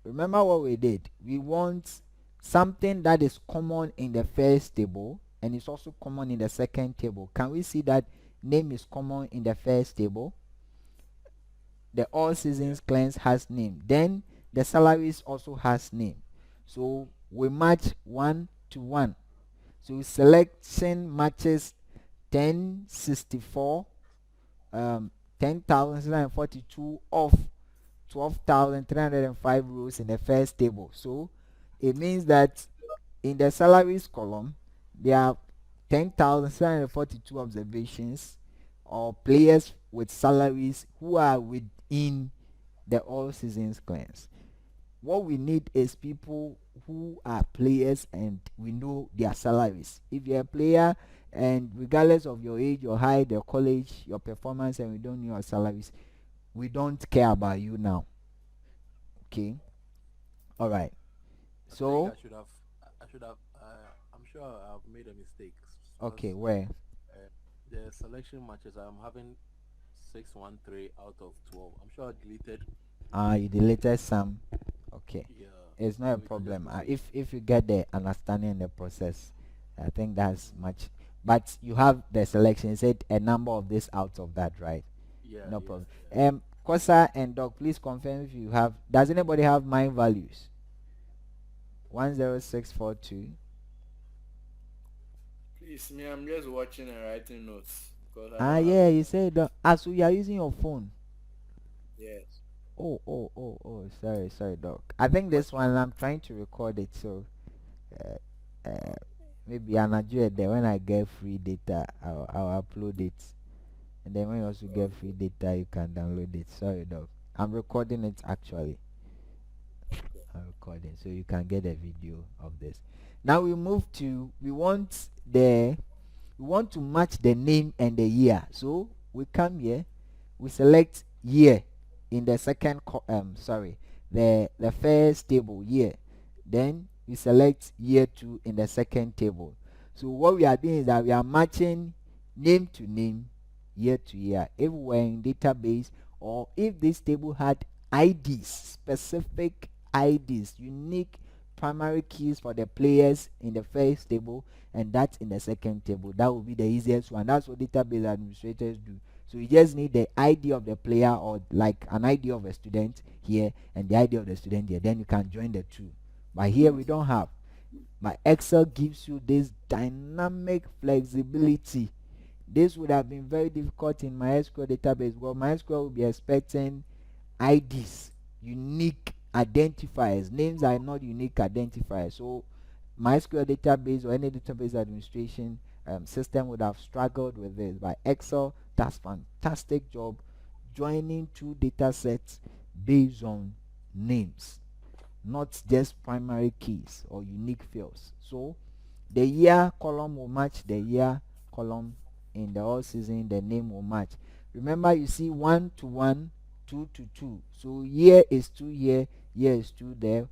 remember what we did? We want something that is common in the first table and it's also common in the second table. Can we see that name is common in the first table? The all seasons cleanse has name. Then the salaries also has name. So we match 1 to 1. So selection matches 1064, 10,642 of 12,305 rows in the first table. So it means that in the salaries column, there are 10,742 observations or players with salaries who are within the all seasons class. What we need is people who are players and we know their salaries. If you're a player and regardless of your age, your height, your college, your performance, and we don't know your salaries, we don't care about you now. Okay. All right. I think So I should have. I'm sure I've made a mistake okay, because where the selection matches I'm having 613 out of 12. I'm sure I deleted. you deleted some. Okay, Yeah, it's not so a we can just problem. proceed. If you get the understanding in the process, I think that's much. But you have the selection. You said a number of this out of that, right? Yeah, No yeah, problem. yeah. Kosa and Doc, please confirm if you have. Does anybody have my values? 10642. Please, me, I'm just watching and writing notes because I Ah, don't have yeah, it. you said. So you are using your phone. Yes. Sorry, sorry, Doc. I think But this one I'm trying to record it, so uh, uh, maybe an adjust there. When I get free data, I'll upload it, and then when you also get free okay, data, you can download it. Sorry, Doc. I'm recording it actually. okay. I'm recording, so you can get a video of this. Now we want to match the name and the year. So we come here, we select year in the the first table year, then we select year 2 in the second table. So what we are doing is that we are matching name to name, year to year. If we're in database, or if this table had IDs, specific IDs, unique primary keys for the players in the first table and that in the second table, that will be the easiest one. That's what database administrators do. So you just need the ID of the player, or like an ID of a student here and the ID of the student here, then you can join the two. But here we don't have. But Excel gives you this dynamic flexibility. This would have been very difficult in MySQL database, because MySQL will be expecting IDs, unique identifiers. Names are not unique identifiers. So MySQL database or any database administration system would have struggled with this. But Excel does fantastic job joining two data sets based on names, not just primary keys or unique fields. So the year column will match the year column in the all season, the name will match. Remember, you see 1 to 1, 2 to 2. So year is 2 here, year is 2 there.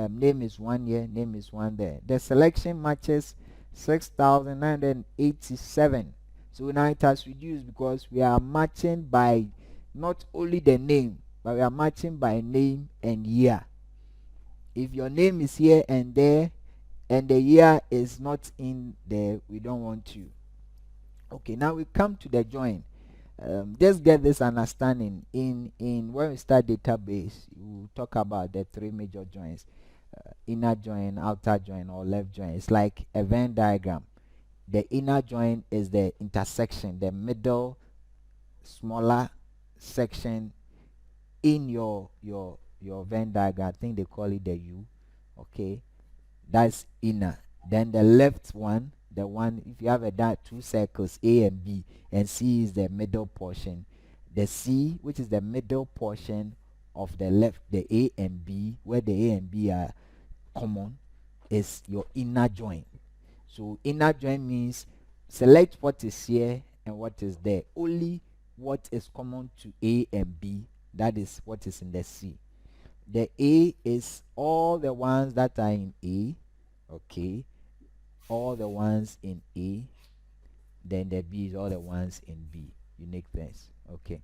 Name is 1 here, name is 1 there. The selection matches 6,987. So now it has reduced because we are matching by not only the name, but we are matching by name and year. If your name is here and there and the year is not in there, we don't want you. Okay, now we come to the join. Just get this understanding. In when we start database, we talk about the three major joins: inner join, outer join, or left join. It's like a Venn diagram. The inner join is the intersection, the middle smaller section in your Venn diagram. I think they call it the U. Okay, that's inner. Then the left one, the one, if you have that two circles, A and B, and C is the middle portion. The C, which is the middle portion of the left, the A and B, where the A and B are common, is your inner join. So inner join means select what is here and what is there. Only what is common to A and B, that is what is in the C. The A is all the ones that are in A, okay, all the ones in A. Then the B is all the ones in B. Unique things, okay.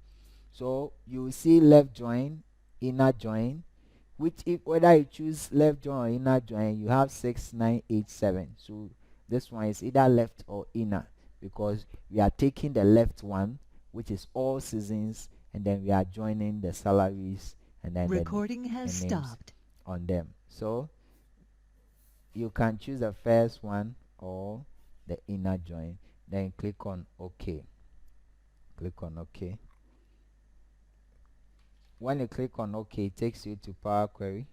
So you see left join, inner join, which if whether you choose left join or inner join, you have 6987. So this one is either left or inner, because we are taking the left one, which is all seasons, and then we are joining the salaries and then Recording has the names stopped. on them. So you can choose the first one or the inner join, then click on OK. Click on OK. When you click on OK, it takes you to Power Query.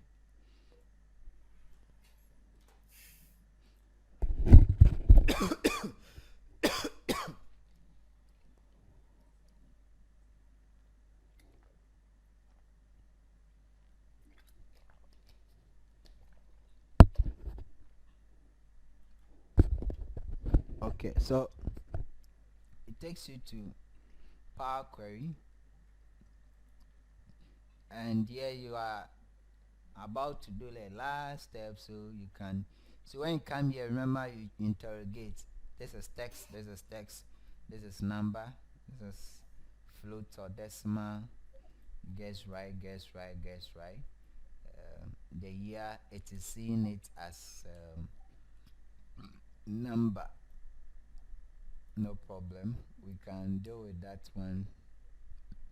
Okay, so it takes you to Power Query, and here you are about to do the last step, so you can. So when you come here, remember you interrogate. This is text. This is text. This is number. This is float or decimal. Guess right. Guess right. Guess right. The year it is seeing it as number. No problem. We can deal with that one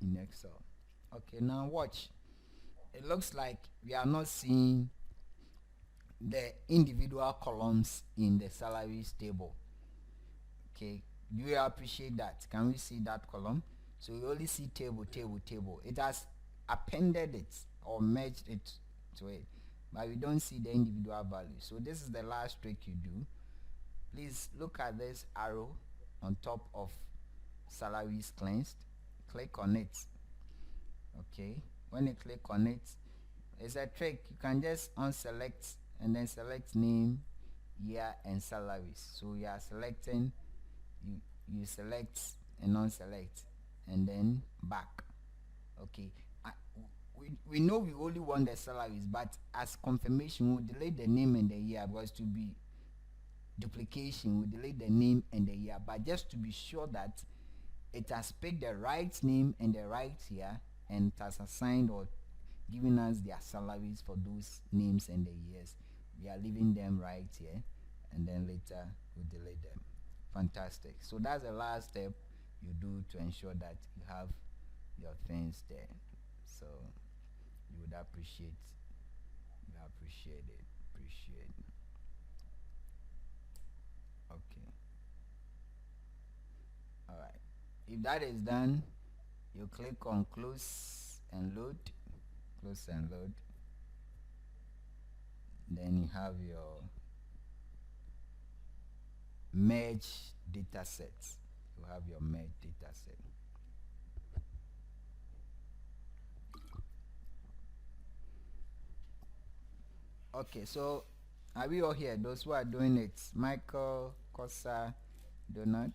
in Excel. Okay, now watch. It looks like we are not seeing the individual columns in the salaries table. Okay, do you appreciate that? Can we see that column? So we only see table, table, table. It has appended it or merged it to it, but we don't see the individual value. So this is the last trick you do. Please look at this arrow on top of salaries cleansed. Click on it. Okay, when you click on it, it's a trick. You can just unselect and then select name, year, and salaries. So you are selecting, you you select and unselect, and then back. Okay. I, we know we only want the salaries, but as confirmation, we'll delete the name and the year because to be duplication, we delete the name and the year. But just to be sure that it has picked the right name and the right year, and it has assigned or giving us their salaries for those names and the years. We are leaving them right here, and then later we delete them. Fantastic. So that's the last step you do to ensure that you have your things there. So you would appreciate it. Appreciate. Okay. Alright. If that is done, you click on close and load. Close and load. Then you have your merge data sets. You have your merge data set. Okay, so are we all here? Those who are doing it, Michael, Kosa, Donald,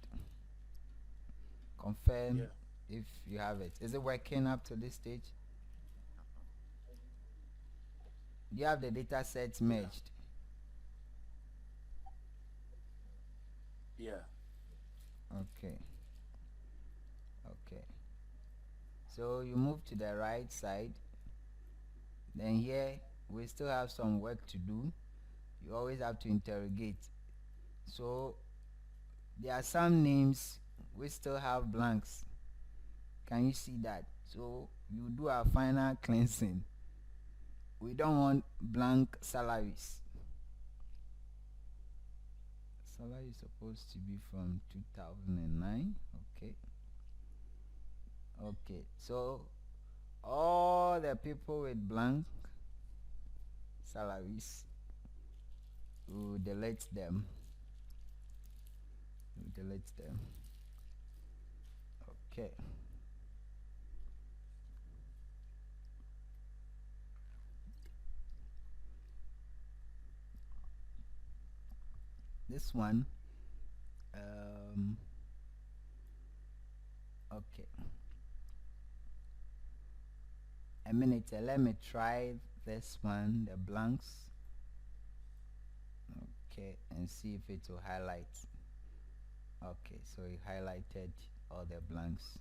confirm Yeah. if you have it. Is it working up to this stage? Do you have the data sets Yeah. merged? Yeah. Okay. Okay. So you move to the right side. Then here we still have some work to do. You always have to interrogate. So there are some names we still have blanks. Can you see that? So you do our final cleansing. We don't want blank salaries. Salary is supposed to be from 2009. Okay. Okay. So all the people with blank salaries, we delete them. Okay. This one, okay. A minute, let me try this one, the blanks. Okay, and see if it will highlight. Okay, so it highlighted all the blanks.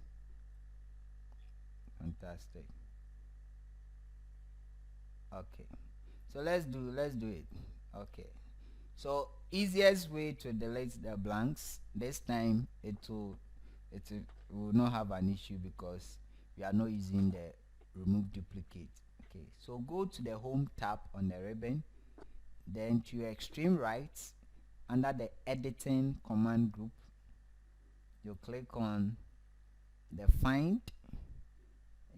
Fantastic. Okay, so let's do it. Okay, so easiest way to delete the blanks, this time will not have an issue because we are not using the remove duplicate. Okay, so go to the home tab on the ribbon, then to your extreme right under the editing command group, you click on the find,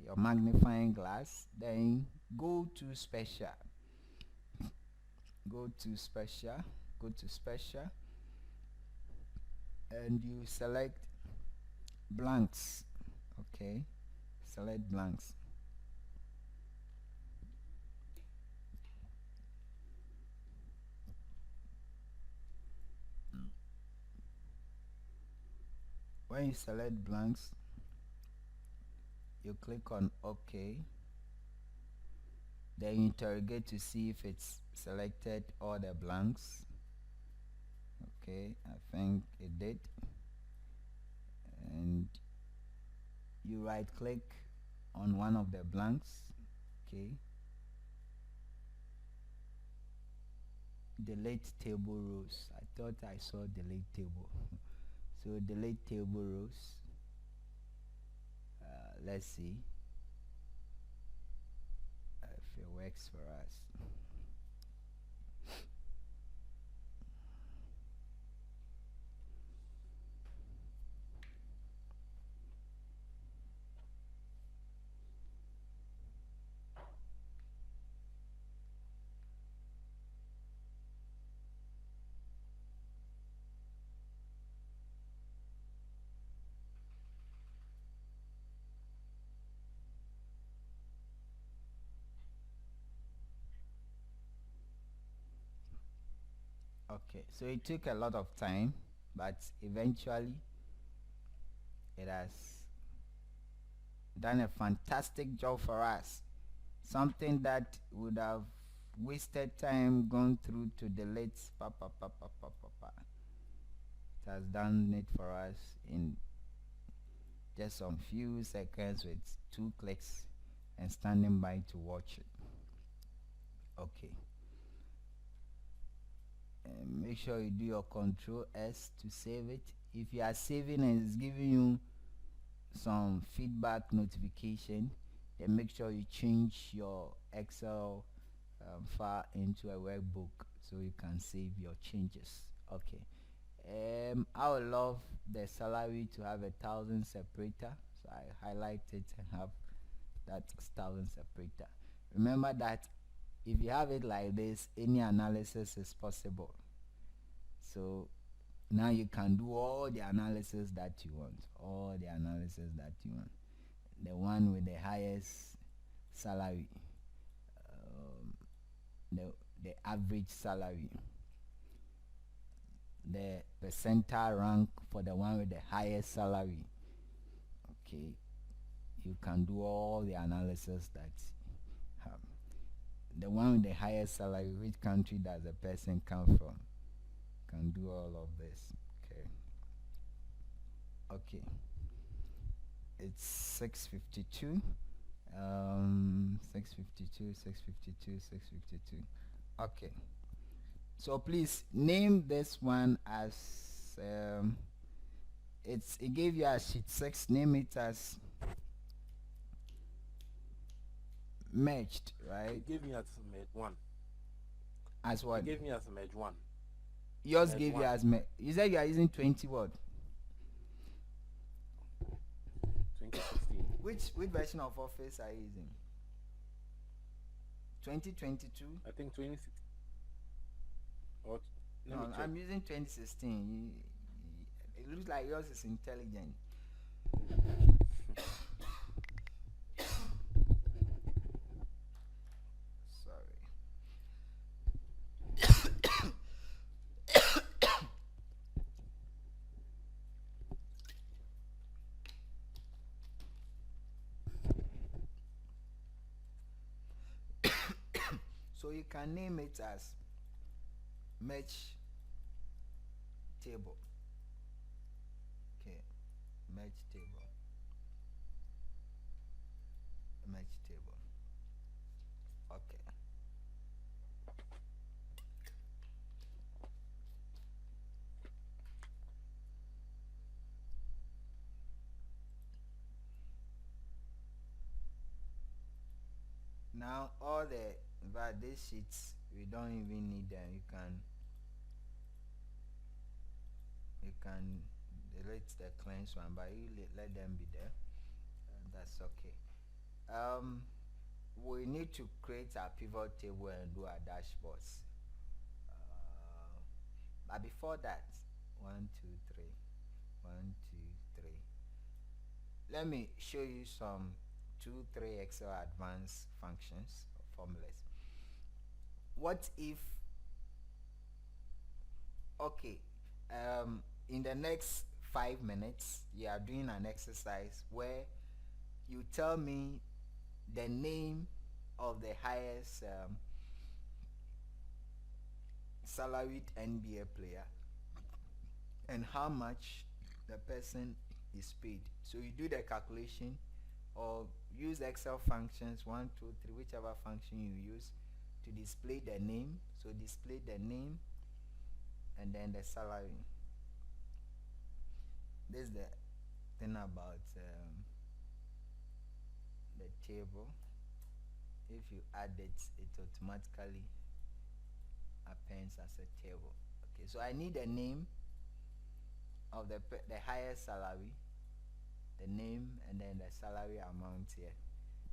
your magnifying glass, then go to special, go to special, and you select blanks. Okay, select blanks. When you select blanks, you click on OK. Then you interrogate to see if it's selected all the blanks. Okay, I think it did. And you right click on one of the blanks. Okay, delete table rows. I thought I saw delete table. So delete table rows. Let's see if it works for us. Okay, so it took a lot of time, but eventually it has done a fantastic job for us. Something that would have wasted time going through to delete pa, pa, pa, pa, pa, pa, pa. It has done it for us in just some few seconds with 2 clicks and standing by to watch it. Okay. And make sure you do your Control S to save it. If you are saving and it's giving you some feedback notification, then make sure you change your Excel file into a workbook so you can save your changes. Okay. I would love the salary to have 1,000 separator, so I highlight it and have that 1,000 separator. Remember that if you have it like this, any analysis is possible. So now you can do all the analysis that you want, the one with the highest salary, um, the average salary, the percentile rank for the one with the highest salary. Okay, you can do all the analysis that have the one with the highest salary. Which country does the person come from? Can do all of this. Okay, it's 6:52. 6:52, 6:52, 6:52. Okay, so please name this one as it gave you a sheet 6. Name it as merged, right? It gave me as med 1. As what? It gave me as med 1. Yours Med gave you 1. as you said you are using 20 what? 2016. Which version of Office are you using? 2022? I think 2016. Or let No, me check. I'm using 2016. It looks like yours is intelligent. Sorry. So you can name it as match table. Okay, match table. Match table. Okay. Now all these sheets we don't even need them. You can delete the cleansed one, but you let them be there, and that's okay. We need to create a pivot table and do our dashboards. But before that, 1, 2, 3, 1, 2, 3. Let me show you some 2, 3 Excel advanced functions or formulas. What if, okay, in the next 5 minutes. You are doing an exercise where you tell me the name of the highest salaried NBA player and how much the person is paid. So you do the calculation or use Excel functions, one, two, three, whichever function you use to display the name. So display the name and then the salary. This is the thing about the table. If you add it, it automatically appends as a table. Okay, so I need the name of the highest salary, the name, and then the salary amount here.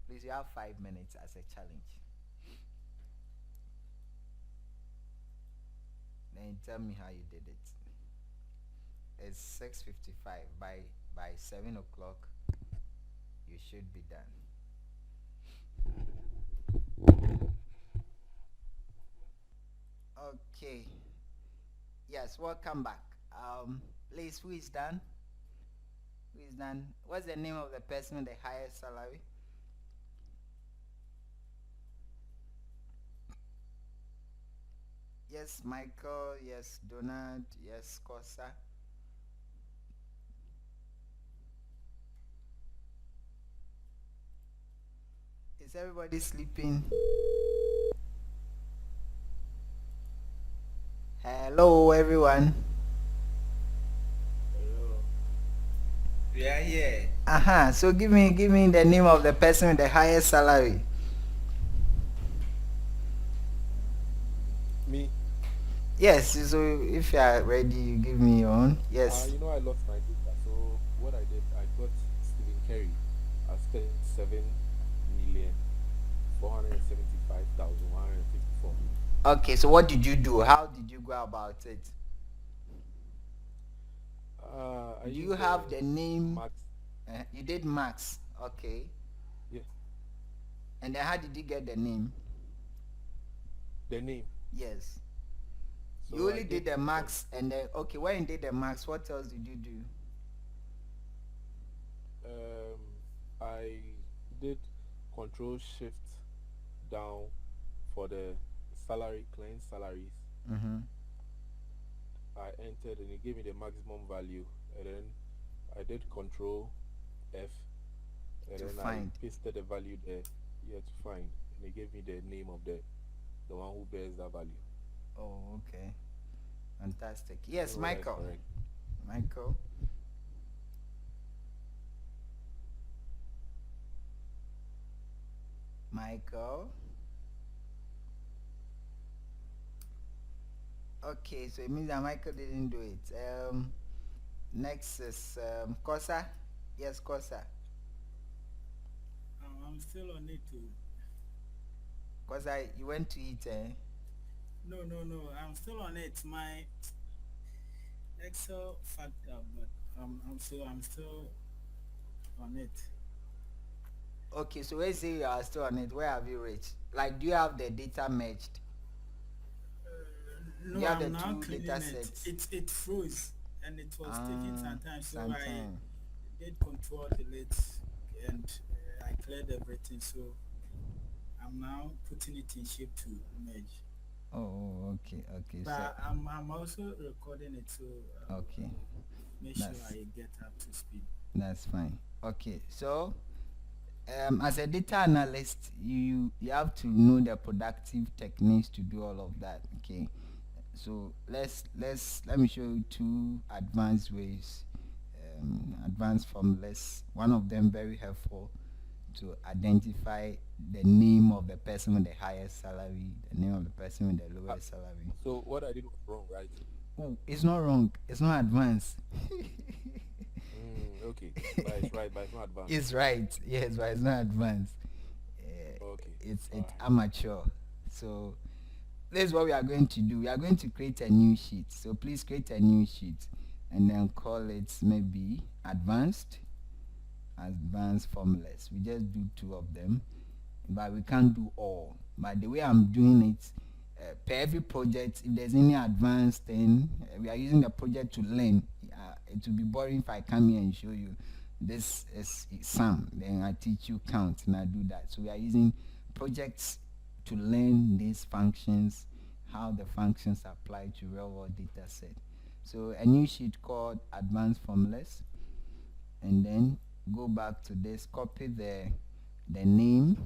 Please, you have 5 minutes as a challenge. Then tell me how you did it. It's 6:55. By 7 o'clock, you should be done. Okay. Yes, welcome back. Please, who is done? Who is done? What's the name of the person with the highest salary? Yes, Michael. Yes, Donald. Yes, Kosa. Is everybody sleeping? Hello, everyone. Hello. We are here. So give me the name of the person with the highest salary. Me, Yes, so if you are ready, you give me your own. Yes. I lost my data. So what I did, I got Stephen Curry as 37,475,154. Okay, so what did you do? How did you go about it? I Do you used have the the name? max. You did max. Okay. Yes, And then how did you get the name? the name. Yes. You So I only did did the max and then, okay, when you did the max, what else did you do? I did Control Shift down for the client salaries. Mm-hmm. I entered and it gave me the maximum value, and then I did Control F, and To then I find. pasted the value there, yeah, to find, and it gave me the name of the one who bears that value. Oh, okay. Fantastic. I don't Yes, know whether it's Michael. correct. Michael. Michael. Okay, so it means that Michael didn't do it. Next is Kosa. Yes, Kosa. I'm still on it too. Kosa, you went to eat, eh? No. I'm still on it. My Excel fucked up, but I'm still on it. Okay, so let's say you are still on it. Where have you reached? Like, do you have the data merged? Do No, you have the I'm now two cleaning data it. sets? It froze and it was taking some time, so I Sometime. did control delete and I cleared everything. So I'm now putting it in shape to merge. Okay, okay. So, But I'm also recording it, so okay, I'll make sure that's I get up to speed. that's fine. Okay, so as a data analyst, you have to know the productive techniques to do all of that. Okay, so let me show you two advanced ways, advanced formulas. One of them very helpful to identify the name of the person with the highest salary, the name of the person with the Uh, lowest salary. so what I did was wrong, right? Oh, it's not wrong. It's not advanced. Okay, but it's right, but it's not advanced. It's right. Yes, but it's not advanced. Uh, Okay, it's all right. amateur. So this is what we are going to do. We are going to create a new sheet. So please create a new sheet and then call it maybe advanced formulas. We just do two of them, but we can't do all. But the way I'm doing it, per every project, if there's any advanced thing, we are using the project to learn. it will be boring if I come here and show you this is sum, then I teach you count, and I do that. So we are using projects to learn these functions, how the functions apply to real world data set. So a new sheet called advanced formulas, and then go back to this, copy the name,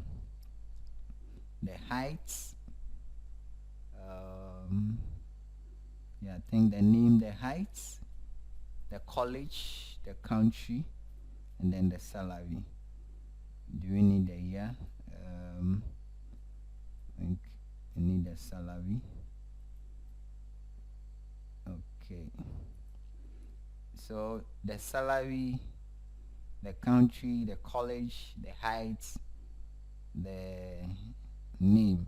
the heights, yeah, I think the name, the heights, the college, the country, and then the salary. Do we need a year? I think we need a salary. Okay. So the salary, the country, the college, the heights, the name.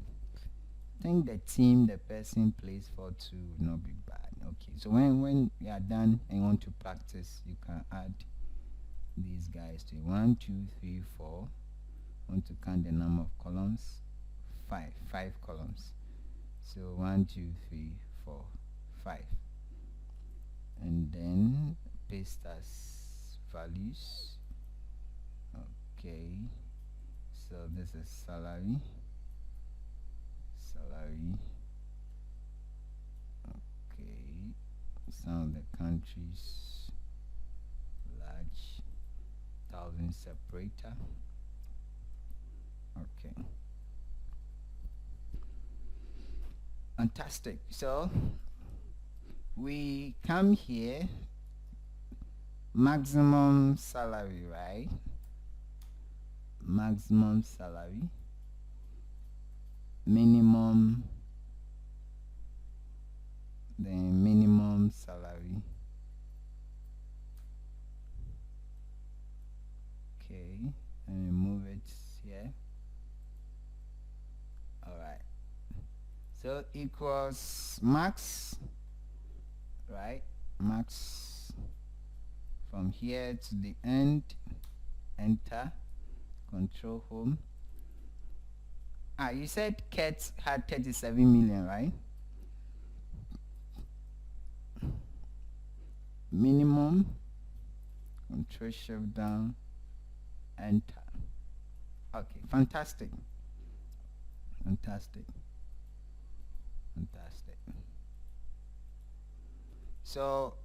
I think the team the person plays for to not be bad. Okay, so when you are done and you want to practice, you can add these guys to 1, 2, 3, 4. Want to count the number of columns? 5 columns. So 1, 2, 3, 4, 5, and then paste as values. Okay, so this is salary. Okay, some of the countries, large, 1000 separator. Okay, fantastic. So we come here, maximum salary, right? Maximum salary, minimum, then minimum salary. Okay, and move it here. Alright, so equals max, right? Max from here to the end, enter, control home. You said Kurt had 37 million, right? Minimum, control shift down, enter. Okay, fantastic. So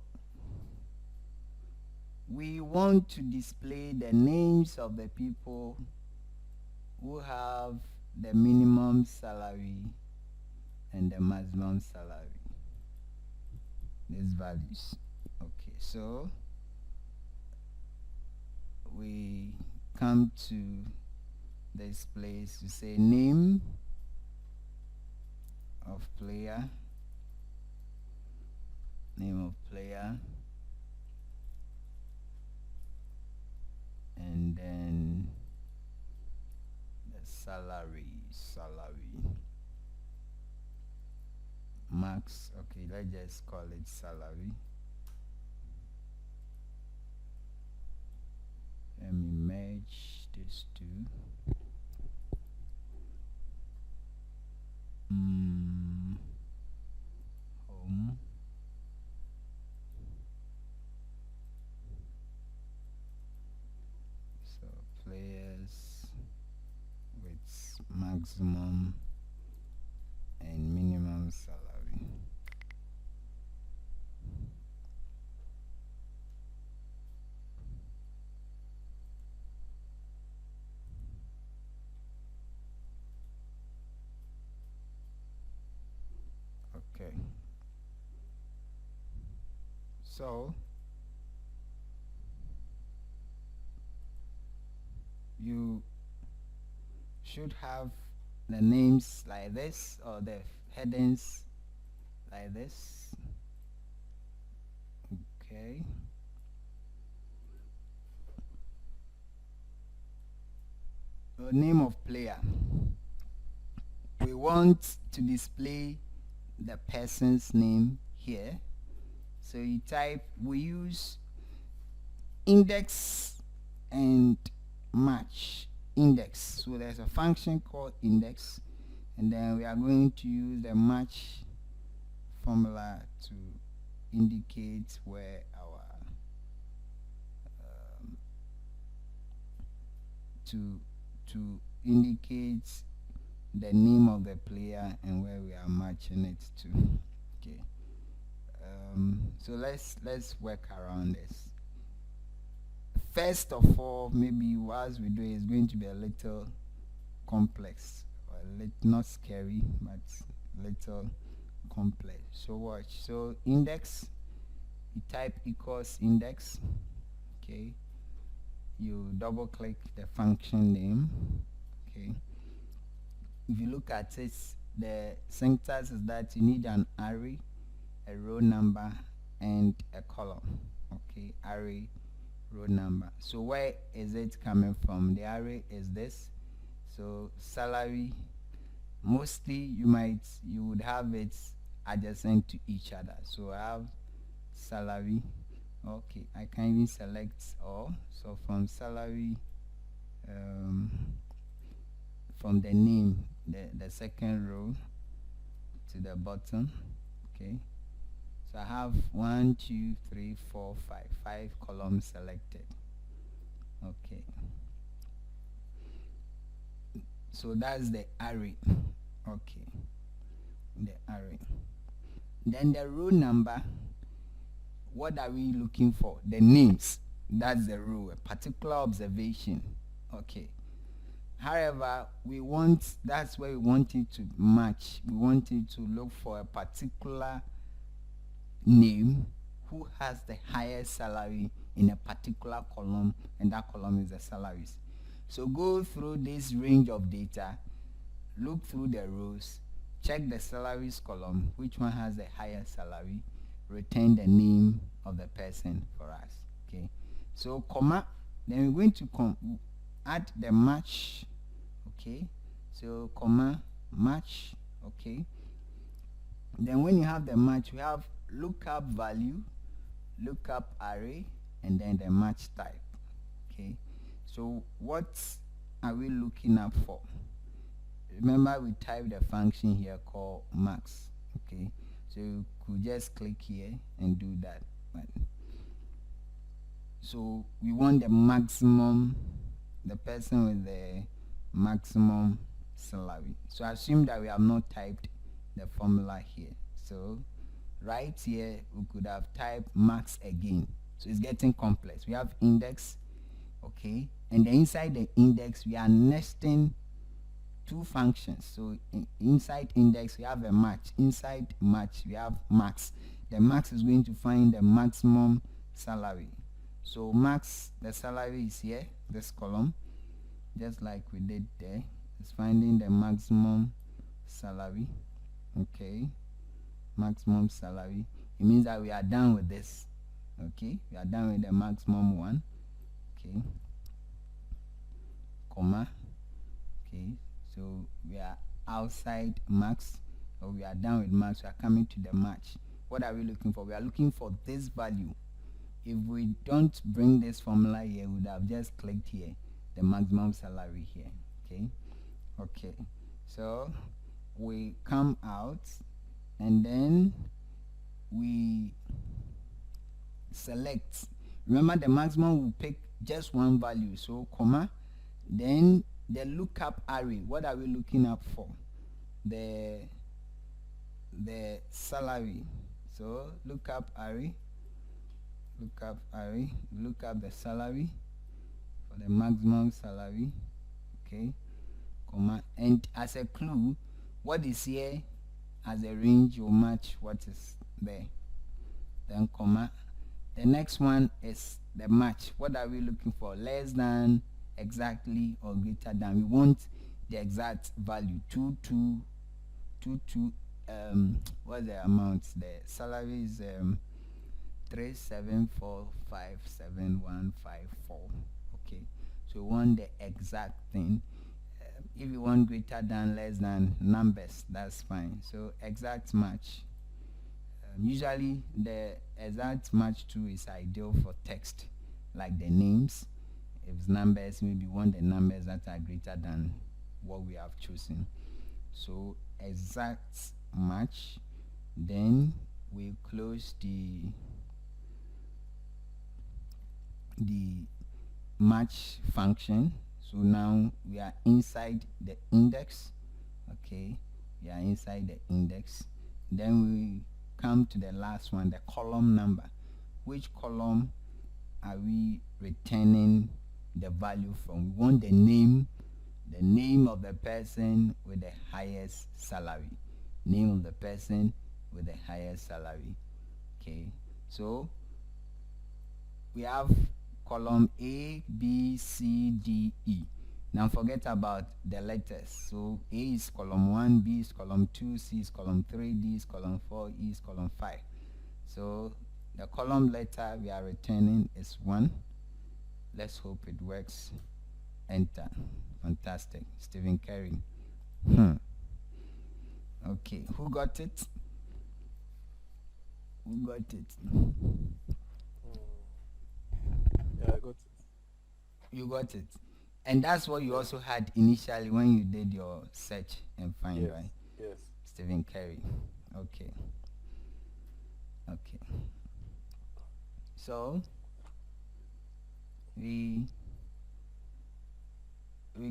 we want to display the names of the people who have the minimum salary and the maximum salary, these values. Okay, so we come to this place to say name of player, and then the salary, max. Okay, let's just call it salary. Let me merge these two. Home. So players with maximum and minimum salary. Okay, so you should have the names like this, or the headings like this. Okay, the name of player, we want to display the person's name here. So you type, we use index and match. Index, so there's a function called index, and then we are going to use the match formula to indicate where our to indicate the name of the player and where we are matching it to. Okay. So let's work around this. First of all, maybe whilst we do it, it's going to be a little complex, or not scary, but little complex. So watch. So index, you type equals index. Okay. You double click the function name. Okay. If you look at it, the syntax is that you need an array, a row number, and a column. Okay, array, row number. So where is it coming from? The array is this. So salary, mostly you would have it adjacent to each other. So I have salary. Okay, I can even select all. So from salary, from the name, the second row to the bottom. Okay, so I have 1 2 3 4 5 columns selected. Okay, so that's the array. Okay, the array. Then the row number, what are we looking for? The names. That's the row, a particular observation. Okay, however, that's where we want it to match. We want it to look for a particular name who has the highest salary in a particular column, and that column is the salaries. So go through this range of data, look through the rows, check the salaries column, which one has the highest salary, return the name of the person for us. Okay, so comma, then we're going to add the match. Okay, so comma match. Okay, then when you have the match, we have lookup value, lookup array, and then the match type. Okay, so what are we looking up for? Remember, we typed the function here called max. Okay, so you could just click here and do that. So we want the maximum, the person with the maximum salary. So assume that we have not typed the formula here. So right here we could have typed max again. So it's getting complex. We have index, okay, and then inside the index we are nesting two functions. So inside index we have a match. Inside match we have max. The max is going to find the maximum salary. So max, the salary is here, this column, just like we did there. It's finding the maximum salary. Okay, maximum salary. It means that we are done with this. Okay, we are done with the maximum one. Okay, comma. Okay, so we are outside max, or we are done with max. We are coming to the match. What are we looking for? We are looking for this value. If we don't bring this formula here, we would have just clicked here, the maximum salary here. Okay, okay, so we come out and then we select. Remember, the maximum will pick just one value, so comma, then the lookup array. What are we looking up for? The salary. So lookup array, look up the salary for the maximum salary. Okay, comma, and as a clue, what is here as a range will match what is there. Then comma, the next one is the match. What are we looking for? Less than, exactly, or greater than. We want the exact value. 22. What's the amount? The salary is 374575154. Okay, so we want the exact thing. If you want greater than, less than, numbers, that's fine. So exact match. Usually the exact match too is ideal for text, like the names. If it's numbers, maybe want the numbers that are greater than what we have chosen. So exact match. Then we close the match function. So now we are inside the index. Okay, we are inside the index. Then we come to the last one, the column number. Which column are we returning the value from? We want the name of the person with the highest salary. Name of the person with the highest salary. Okay, so we have column A, B, C, D, E. Now forget about the letters. So A is column 1, B is column 2, C is column 3, D is column 4, E is column 5. So the column letter we are returning is 1. Let's hope it works. Enter. Fantastic. Stephen Curry. Okay, who got it? Who got it? Yeah, I got it. You got it. And that's what you Yeah. also had initially when you did your search and find, Yes. right? Yes. Stephen Curry. Okay. Okay. So we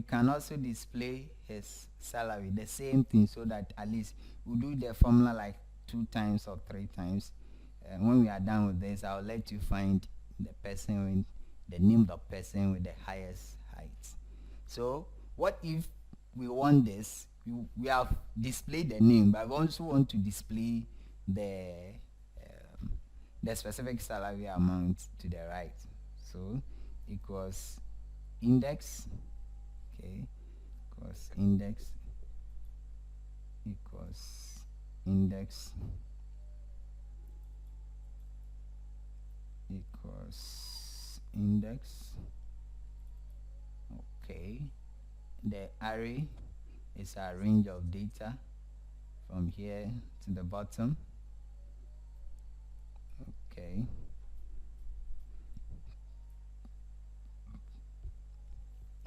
can also display his salary, the same thing, so that at least we do the formula like 2 times or 3 times. When we are done with this, I'll let you find the person with the name of the person with the highest height. So what if we want this? We have displayed the name, but we also want to display um, the specific salary amount to the right. So equals index, okay, equals index equals index equals index. Okay, the array is a range of data from here to the bottom. Okay,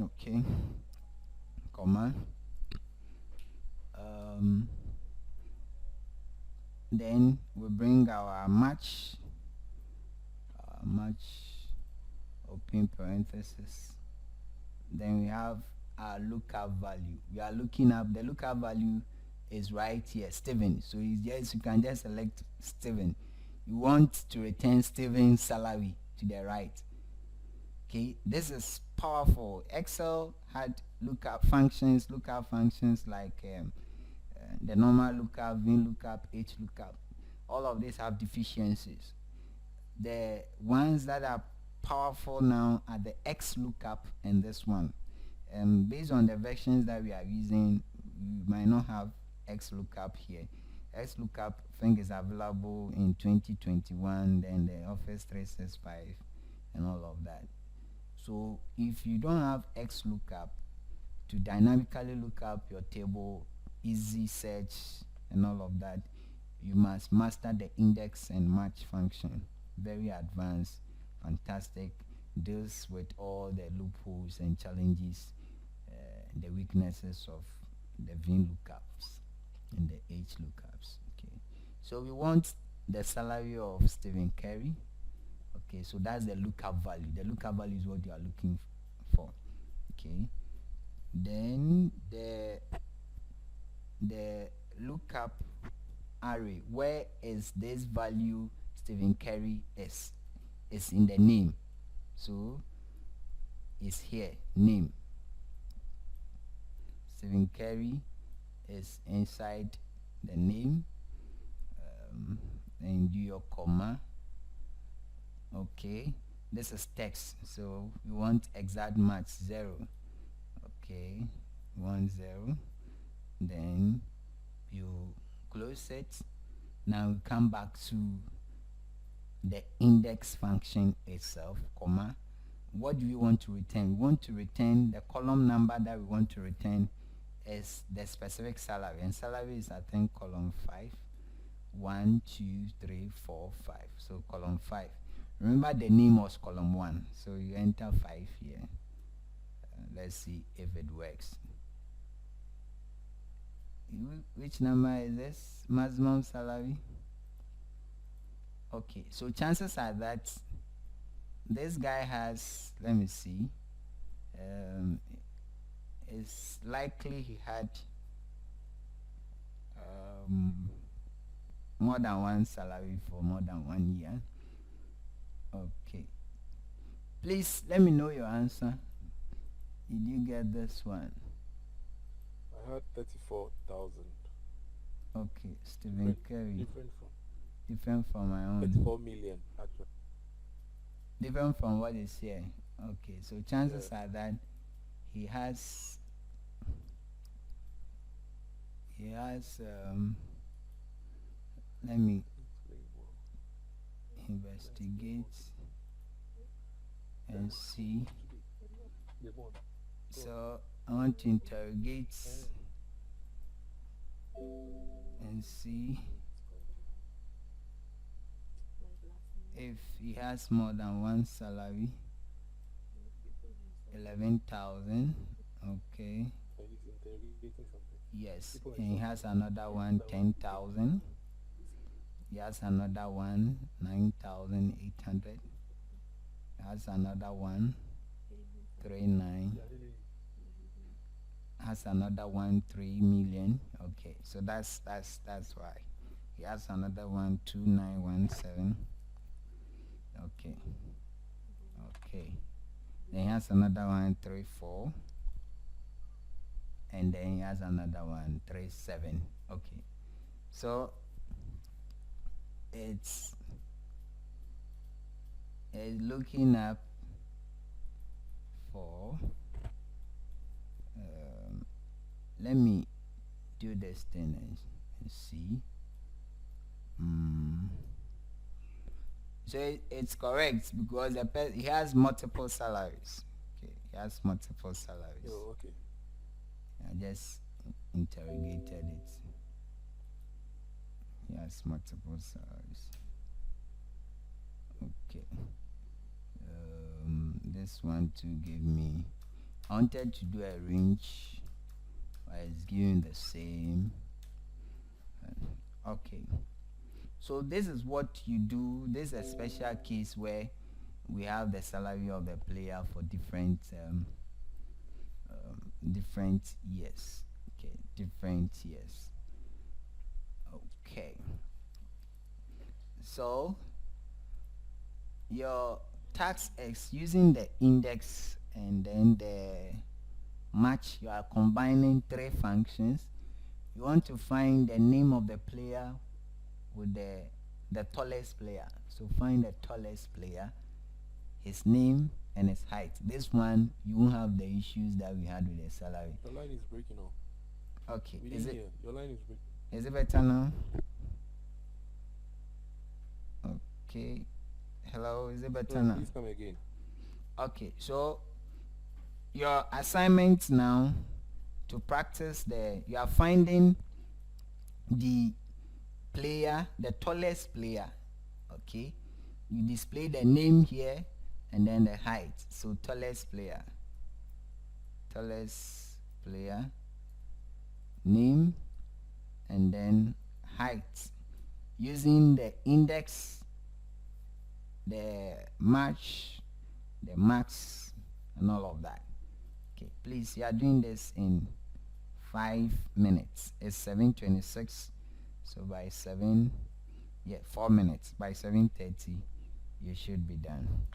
okay, comma. Then we bring our match, open parenthesis. Then we have our lookup value. We are looking up the lookup value is right here, Steven. So you can just select Steven. You want to return Steven's salary to the right. Okay, this is powerful. Excel had lookup functions like the normal lookup, vin lookup, h lookup. All of these have deficiencies. The ones that are powerful now are the x lookup and this one. Based on the versions that we are using, we might not have x lookup here. X lookup I think is available in 2021, then the Office 365 and all of that. So if you don't have x lookup to dynamically look up your table, easy search and all of that, you must master the index and match function. Very advanced, fantastic, deals with all the loopholes and challenges, the weaknesses of the vin lookups and the h lookups. Okay, so we want the salary of Stephen Curry. Okay, so that's the lookup value. The lookup value is what you are looking for. Okay, then the lookup array, where is this value Stephen Curry is in the name. So it's here, name. Stephen Curry is inside the name, and do your comma. Okay, this is text, so we want exact match 0. Okay, 1 0. Then you close it. Now we come back to the index function itself, comma. What do we want to return? We want to return the column number that we want to return is the specific salary, and salary is I think column 5. 1 2 3 4 5. So column 5. Remember the name was column 1, so you enter 5 here. Let's see if it works. Which number is this? Maximum salary. Okay, so chances are that this guy has, let me see, it's likely he had um, more than one salary for more than 1 year. Okay. Please let me know your answer. Did you get this one? I had 34,000. Okay, Stephen Curry. Different from Different from my own. 34 million actually. Different from what is here. Okay, so chances Yeah. are that he has he has let me investigate and see. So I want to interrogate and see if he has more than one salary. 11,000. Okay. He's interrogating something. Yes. And he has another one 10,000. He has another one 9,800. He has another one 39. Has another one 3 million. Okay, so that's why. He has another one 2,917. Okay. Okay. Then he has another one 3,4. And then he has another one 3,7. Okay. So it's looking up for let me do this thing and see. So it's correct because he has multiple salaries. Okay, he has multiple salaries. Oh, okay. I just interrogated it. He has multiple salaries. Okay. This one to give me. I wanted to do a range, but it's giving the same. Okay. So this is what you do. This is a special case where we have the salary of the player for different years. Okay, different years. Okay. So your tax X using the index and then the match, you are combining three functions. You want to find the name of the player with the tallest player. So find the tallest player, his name and his height. This one you won't have the issues that we had with the salary. Your line is breaking off. Okay. We didn't hear. Your line is breaking. Is it better now? Okay. Hello, is it better now? Please come again. Okay, so your assignment now to practice you are finding the player, the tallest player. Okay, you display the name here and then the height. So tallest player, name and then height using the index, the match, the max and all of that. Okay, please, you are doing this in 5 minutes. It's 7:26, so by 4 minutes. By 7:30 you should be done.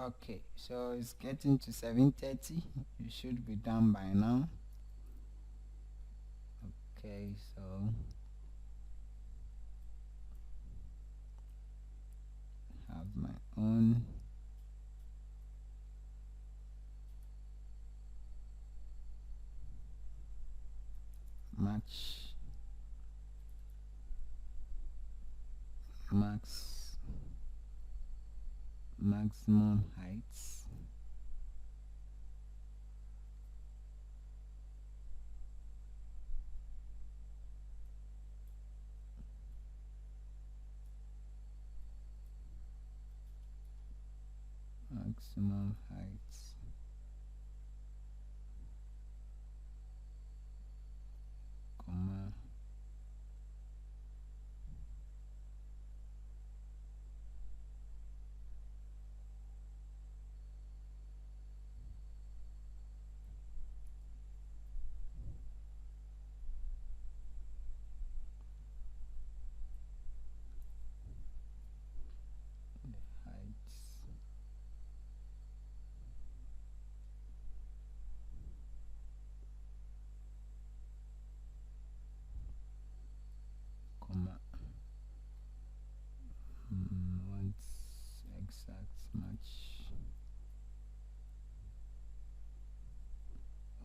Okay, so it's getting to 7:30. You should be done by now. Okay, so have my own match max maximum heights. Maximum heights, comma, the heights, comma, once exact match.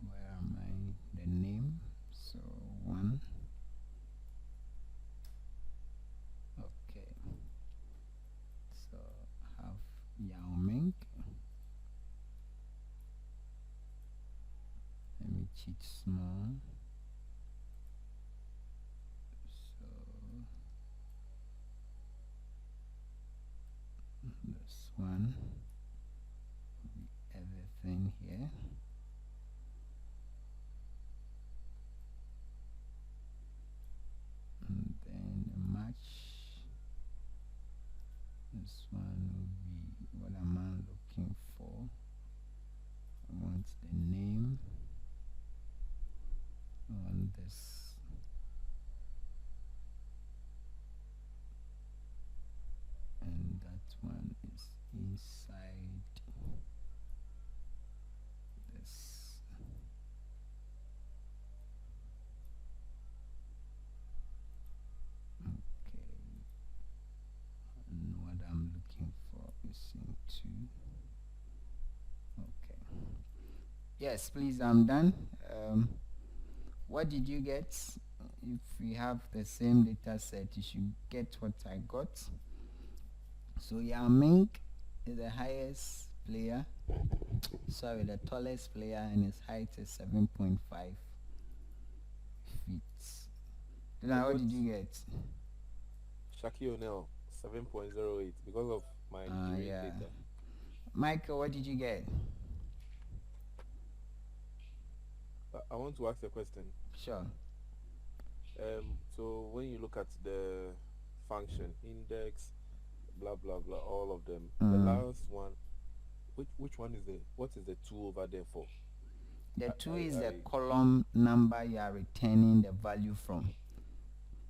Where am I? The name. So one. Okay. So have Yao Ming. Let me cheat small. So this one will be everything here. And then the match. This one will be what am I looking for? I want the name on this. And that one is inside this. Okay, and what I'm looking for is into. Okay, yes, please, I'm done. What did you get? If we have the same data set, you should get what I got. So Yao Ming is the highest player, sorry, the tallest player, and his height is 7.5 feet. Then what did you get? Shaquille O'Neal 7.08 because of my Nigerian Yeah. data. Michael, what did you get? I want to ask a question. Sure. So when you look at the function index, blah blah blah, all of them, the last one, which one is the what is the two over there for? The I- two I- is the I- column number you are returning the value from.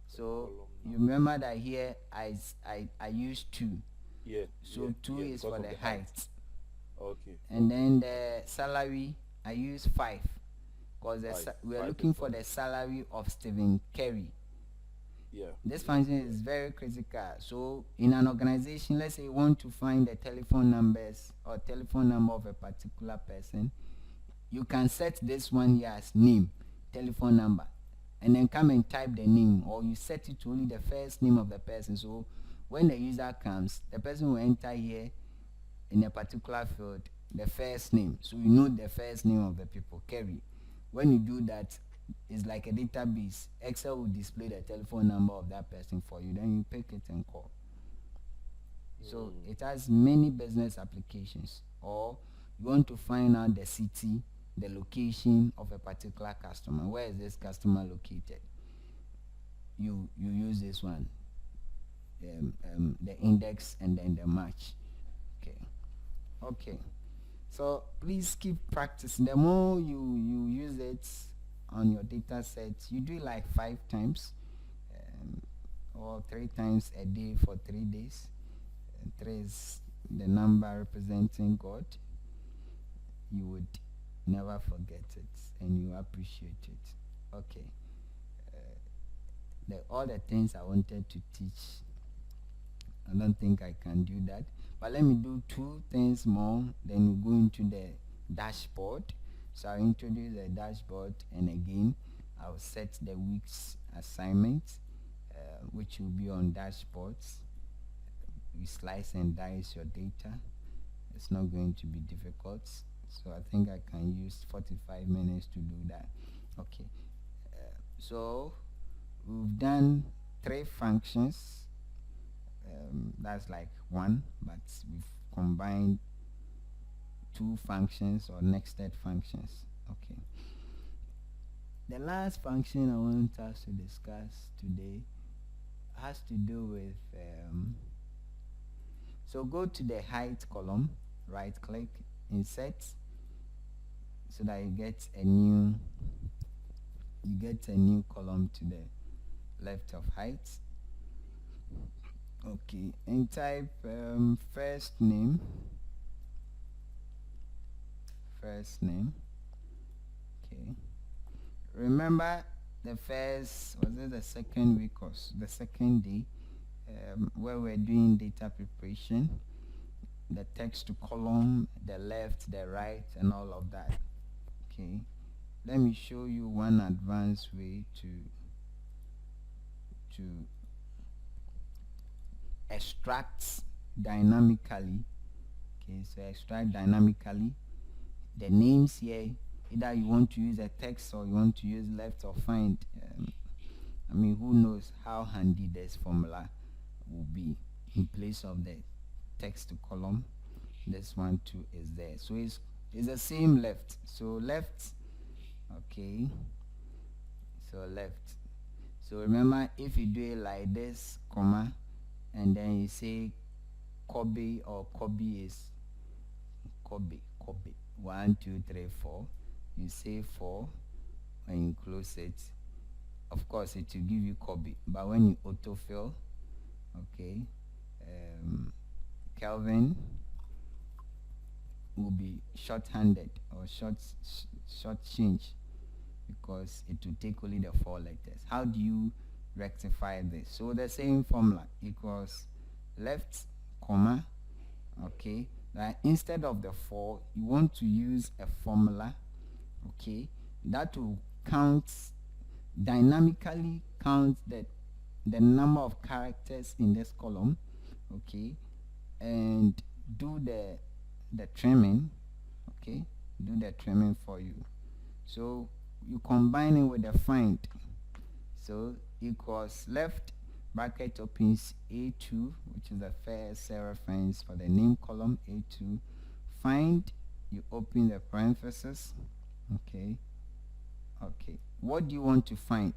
So column you number. remember that here I used 2. Yeah. So yeah, 2 yeah, is because for of the the height. Okay. And then the salary I use 5 because we are Five looking is for fine. the salary of Stephen Curry. Yeah. This Yeah. function is very critical. So in an organization, let's say you want to find the telephone numbers or telephone number of a particular person, you can set this one here as name, telephone number, and then come and type the name, or you set it to only the first name of the person. So when the user comes, the person will enter here in a particular field the first name, so you know the first name of the people. Kerry. When you do that, it's like a database. Excel will display the telephone number of that person for you, then you pick it and call. So it has many business applications. Or you want to find out the city, the location of a particular customer. Where is this customer located? You use this one, the index and then the match. Okay. So please keep practicing. The more you use it on your data set, you do it like 5 times, or 3 times a day for 3 days. 3 is the number representing God, you would never forget it and you appreciate it. Okay. All the things I wanted to teach, I don't think I can do that. But let me do two things more, then we go into the dashboard. So I'll introduce the dashboard, and again I'll set the week's assignment, which will be on dashboards. You slice and dice your data. It's not going to be difficult. So I think I can use 45 minutes to do that. Okay. So we've done 3 functions. That's like 1, but we've combined 2 functions or nested functions. Okay. The last function I want us to discuss today has to do with so go to the height column, right click, insert, so that you get a new column to the left of height. Okay, and type first name. Okay, remember the first, was it the second week or the second day, where we're doing data preparation, the text to column, the left, the right, and all of that. Okay, let me show you one advanced way to extract dynamically. Okay, so extract dynamically the names here. Either you want to use a text or you want to use left or find. I mean, who knows how handy this formula will be in place of the text to column. This one too is there, so it's the same left. So left. Okay, so left. So remember, if you do it like this, comma, and then you say Kobe, or Kobe is Kobe. 1, 2, 3, 4. You say 4 when you close it. Of course, it will give you Kobe, but when you autofill, okay, Kelvin will be short-handed or short change, because it will take only the 4 letters. How do you rectify this? So the same formula equals left, comma, okay. Now instead of the 4, you want to use a formula, okay, that will dynamically count the number of characters in this column, okay, and do the trimming, okay, do the trimming for you. So you combine it with the find. So equals left bracket opens A2, which is the first cell reference for the name column, A2. Find, you open the parenthesis. Okay. What do you want to find?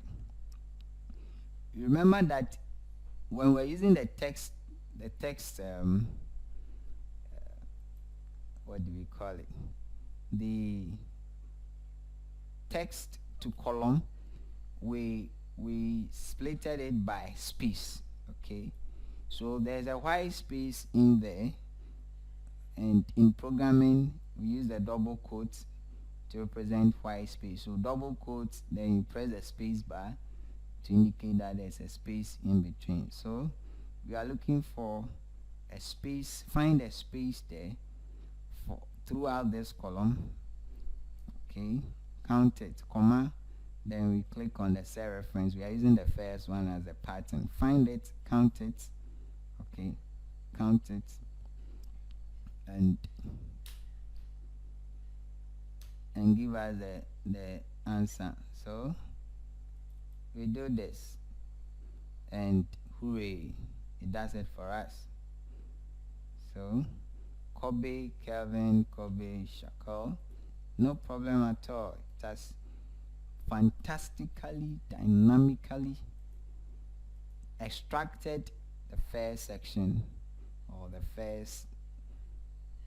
Remember that when we're using the text, what do we call it? The text to column, we splitted it by space. Okay, so there's a white space in there, and in programming we use the double quotes to represent white space. So double quotes, then you press the space bar to indicate that there's a space in between. So we are looking for a space, find a space there throughout this column. Okay, count it, comma, then we click on the cell reference. We are using the first one as a pattern. Find it, count it, okay, count it, and give us the answer. So we do this, and hooray, it does it for us. So Kobe, Kelvin, Kobe, Shakal, no problem at all. It has fantastically, dynamically extracted the first section or the first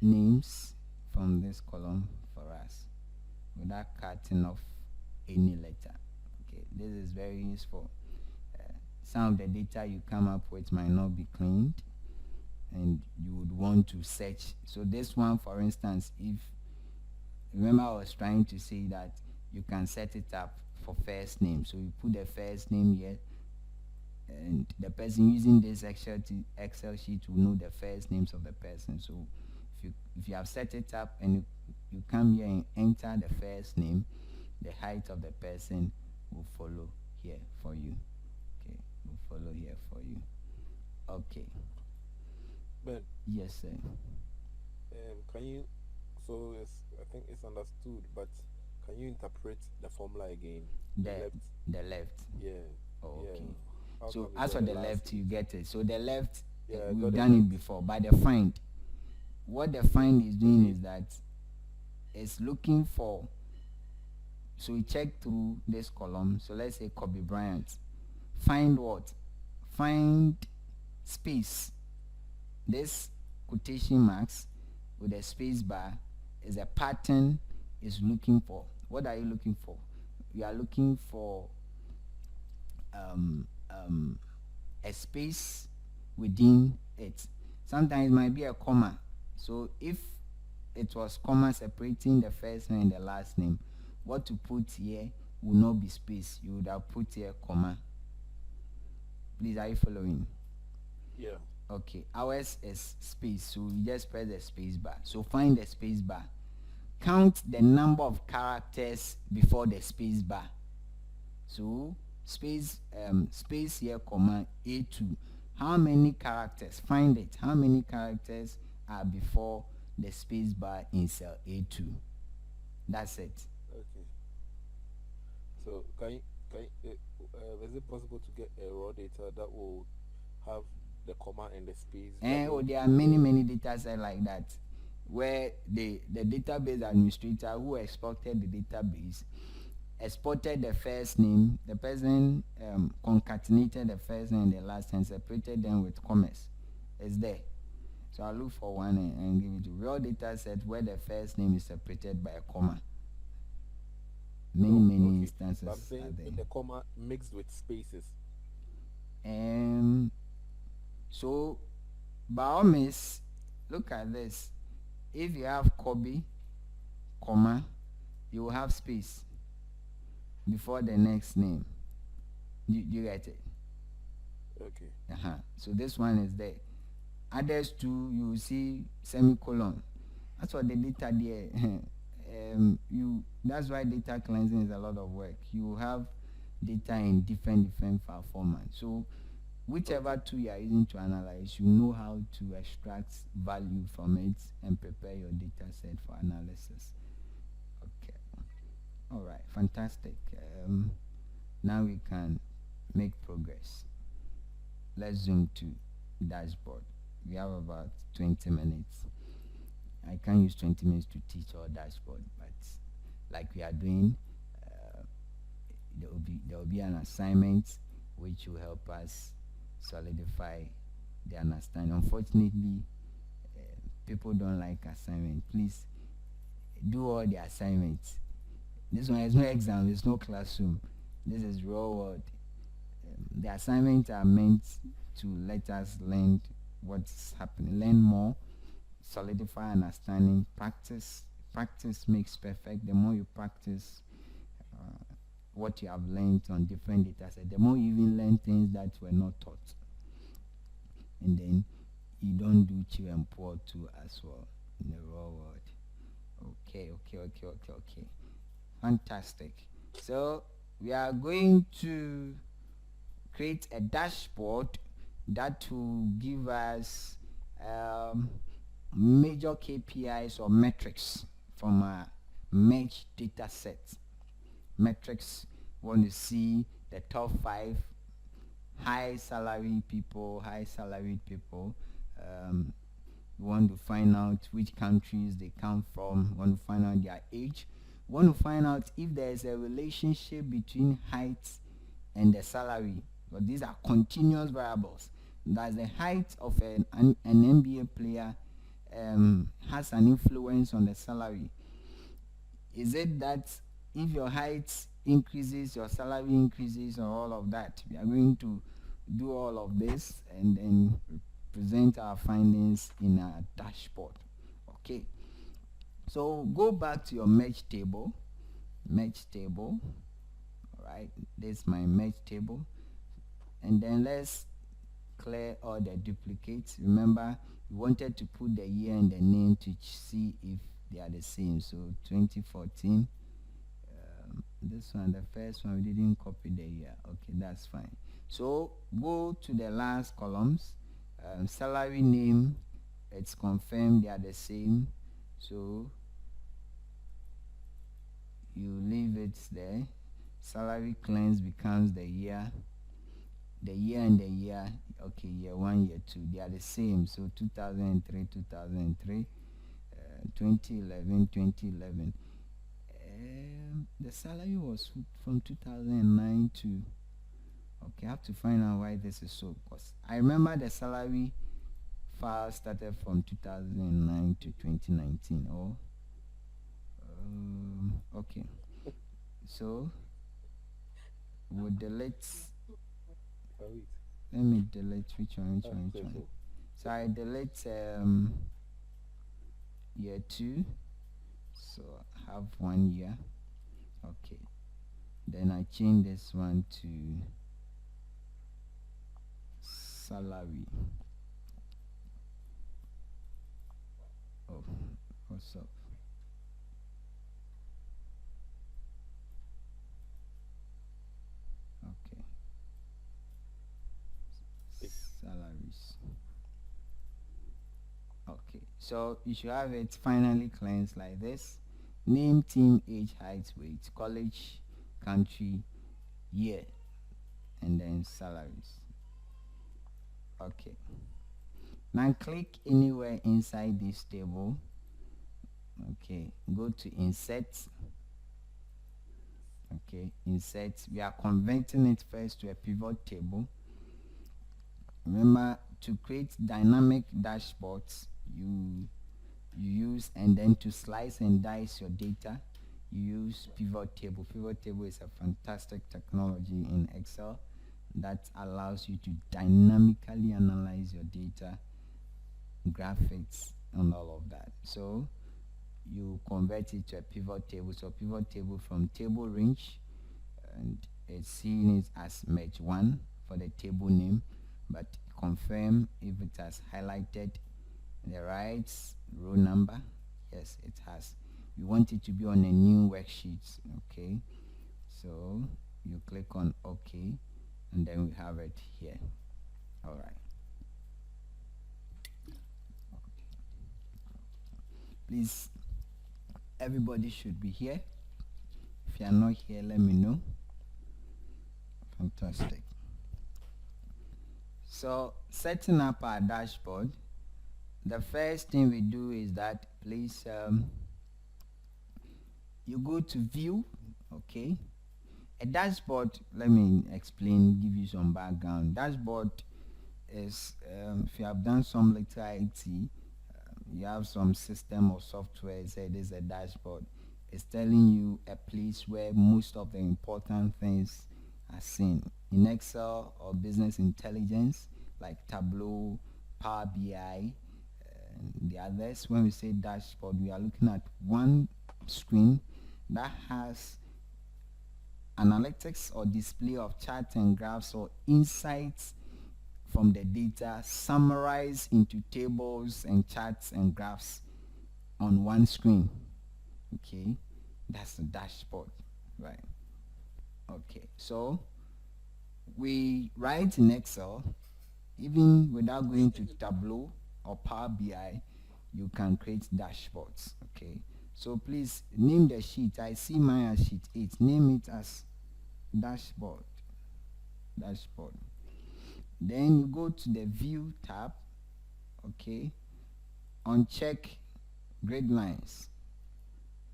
names from this column for us without cutting off any letter. Okay, this is very useful. Some of the data you come up with might not be cleaned, and you would want to search. So this one, for instance, if remember I was trying to say that you can set it up for first name. So you put the first name here, and the person using this Excel sheet will know the first names of the person. So if you have set it up and you come here and enter the first name, the height of the person will follow here for you. Okay, will follow here for you. Okay. Ben, Yes, sir. can you? So I think it's understood, but can you interpret the formula again? The The left. the left. Yeah. Oh, Yeah. okay. How So come you as got for the the last left, you piece? get it. So the left, Yeah, I we've got the done it left. before. But the find, what the find is doing Okay. is that it's looking for. So we check through this column. So let's say Kobe Bryant. Find what? Find space. This quotation marks with a space bar is a pattern is looking for. What are you looking for? You are looking for um, um, a space within it. Sometimes it might be a comma. So if it was comma separating the first name and the last name, what to put here will not be space. You would have put here comma. Please, are you following? Yeah. Okay, ours is space, so we just press the space bar. So find the space bar. Count the number of characters before the space bar. So space here comma A2. How many characters? Find it. How many characters are before the space bar in cell A2? That's it. Okay. So is it possible to get a raw data that will have the comma and the space And doubled there are with the? many data sets like that where the database administrator who exported the database exported the first name, the person concatenated the first name and the last name, separated them with commas. It's there. So I'll look for one and give it to real data set where the first name is separated by a comma. No, Many okay. instances But I'm are saying there. the comma mixed with spaces. So by all means, look at this. If you have Kobe, comma, you will have space before the next name. You get it? Okay. So this one is there. Others too, you will see semicolon. That's what the data there. That's why data cleansing is a lot of work. You have data in different file formats. So whichever Okay. tool you are using to analyze, you know how to extract value from it and prepare your data set for analysis. Okay. All right. Fantastic. Now we can make progress. Let's zoom to dashboard. We have about 20 minutes. I can't use 20 minutes to teach our dashboard, but like we are doing, there will be an assignment which will help us solidify the understanding. Unfortunately, people don't like assignment. Please do all the assignments. This one is no exam, it's no classroom. This is real world. The assignments are meant to let us learn what's happening, learn more, solidify understanding, practice. Practice makes perfect. The more you practice what you have learned on different data sets, the more you even learn things that were not taught. And then you don't do cheap and poor too as well in the real world. Okay. Fantastic. So we are going to create a dashboard that will give us major KPIs or metrics from a merged data set. Metrics, want to see the top 5 high salaried people. We want to find out which countries they come from. We want to find out their age. We want to find out if there is a relationship between height and the salary. But these are continuous variables. Does the height of an NBA player has an influence on the salary? Is it that if your height increases, your salary increases, or all of that? We are going to do all of this and then present our findings in a dashboard. Okay, so go back to your merge table. All right, this is my merge table, and then let's clear all the duplicates. Remember, we wanted to put the year and the name to see if they are the same. So 2014. This one, the first one, we didn't copy the year. Okay, that's fine. So go to the last columns. Salary name, it's confirmed they are the same. So you leave it there. Salary cleanse becomes the year and the year. Okay, year 1, year 2, they are the same. So 2003, 2003, 2011, 2011. The salary was from 2009 to, okay, I have to find out why this is so, because I remember the salary file started from 2009 to 2019. Oh, okay, so we'll delete. Let me delete which one. So I delete year 2, so I have 1 year. Okay, then I change this one to salary. Oh, what's up? Okay, salaries. Okay, so you should have it finally cleansed like this. Name, team, age, height, weight, college, country, year, and then salaries. Okay, now click anywhere inside this table. Okay, go to insert. Okay, insert. We are converting it first to a pivot table. Remember, to create dynamic dashboards, you use, and then to slice and dice your data, you use pivot table. Pivot table is a fantastic technology in Excel that allows you to dynamically analyze your data, graphics, and all of that. So you convert it to a pivot table. So pivot table from table range, and it's seeing it as merge 1 for the table name, but confirm if it has highlighted the right row number. Yes, it has. We want it to be on a new worksheet. Okay, so you click on OK, and then we have it here. All right. Please, everybody should be here. If you are not here, let me know. Fantastic. So setting up our dashboard, the first thing we do is that, please, you go to view. Okay, a dashboard, let me explain, give you some background. Dashboard is, if you have done some little IT, you have some system or software, say this is a dashboard. It's telling you a place where most of the important things are seen. In Excel or business intelligence, like Tableau, Power BI, the others, when we say dashboard, we are looking at one screen that has analytics or display of charts and graphs or insights from the data summarized into tables and charts and graphs on one screen. Okay, that's the dashboard, right? Okay, so we write in Excel, even without going to Tableau or Power BI, you can create dashboards. Okay, so please name the sheet. I see mine as sheet 8. Name it as dashboard. Then you go to the view tab. Okay, uncheck grid lines.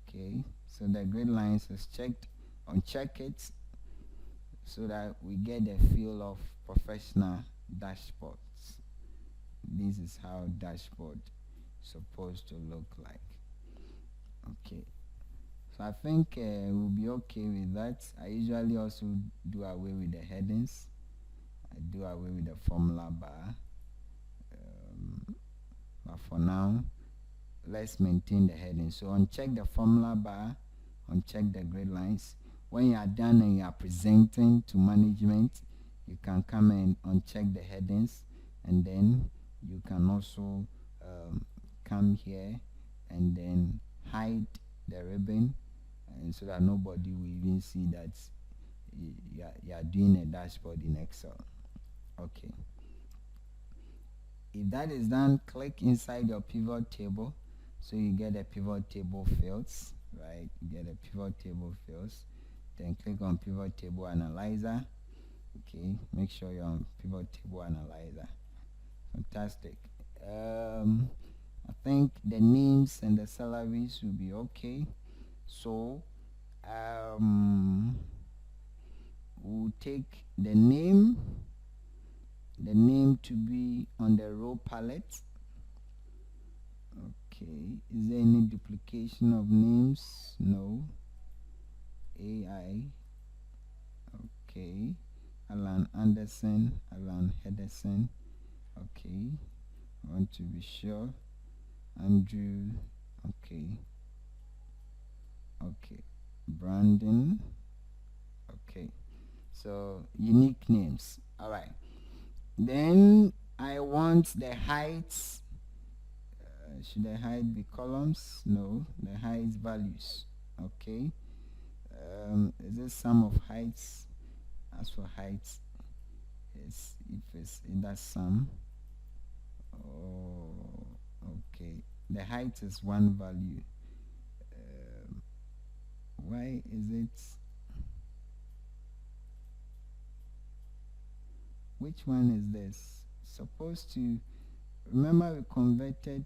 Okay, so the grid lines is checked. Uncheck it so that we get the feel of professional dashboards. This is how dashboard is supposed to look like. Okay, so I think we'll be okay with that. I usually also do away with the headings. I do away with the formula bar. but for now let's maintain the heading. So uncheck the formula bar, uncheck the grid lines. When you are done and you are presenting to management, you can come and uncheck the headings, and then you can also come here and then hide the ribbon, and so that nobody will even see that you are doing a dashboard in Excel. Okay, if that is done, click inside your pivot table, so you get a pivot table fields, right? You get a pivot table fields, then click on pivot table analyzer. Okay, make sure you're on pivot table analyzer. Fantastic. I think the names and the salaries will be okay. So we'll take the name to be on the row palette. Okay, is there any duplication of names? No. AI. Okay, Alan Anderson, Alan Henderson. Okay, I want to be sure. Andrew. Okay. Okay, Brandon. Okay, so unique names. All right, then I want the heights. Should the height be columns? No, the height values. Okay, is this sum of heights? As for heights, if it's in that sum. Oh, okay, the height is one value. Why is it? Which one is this? Supposed to, remember we converted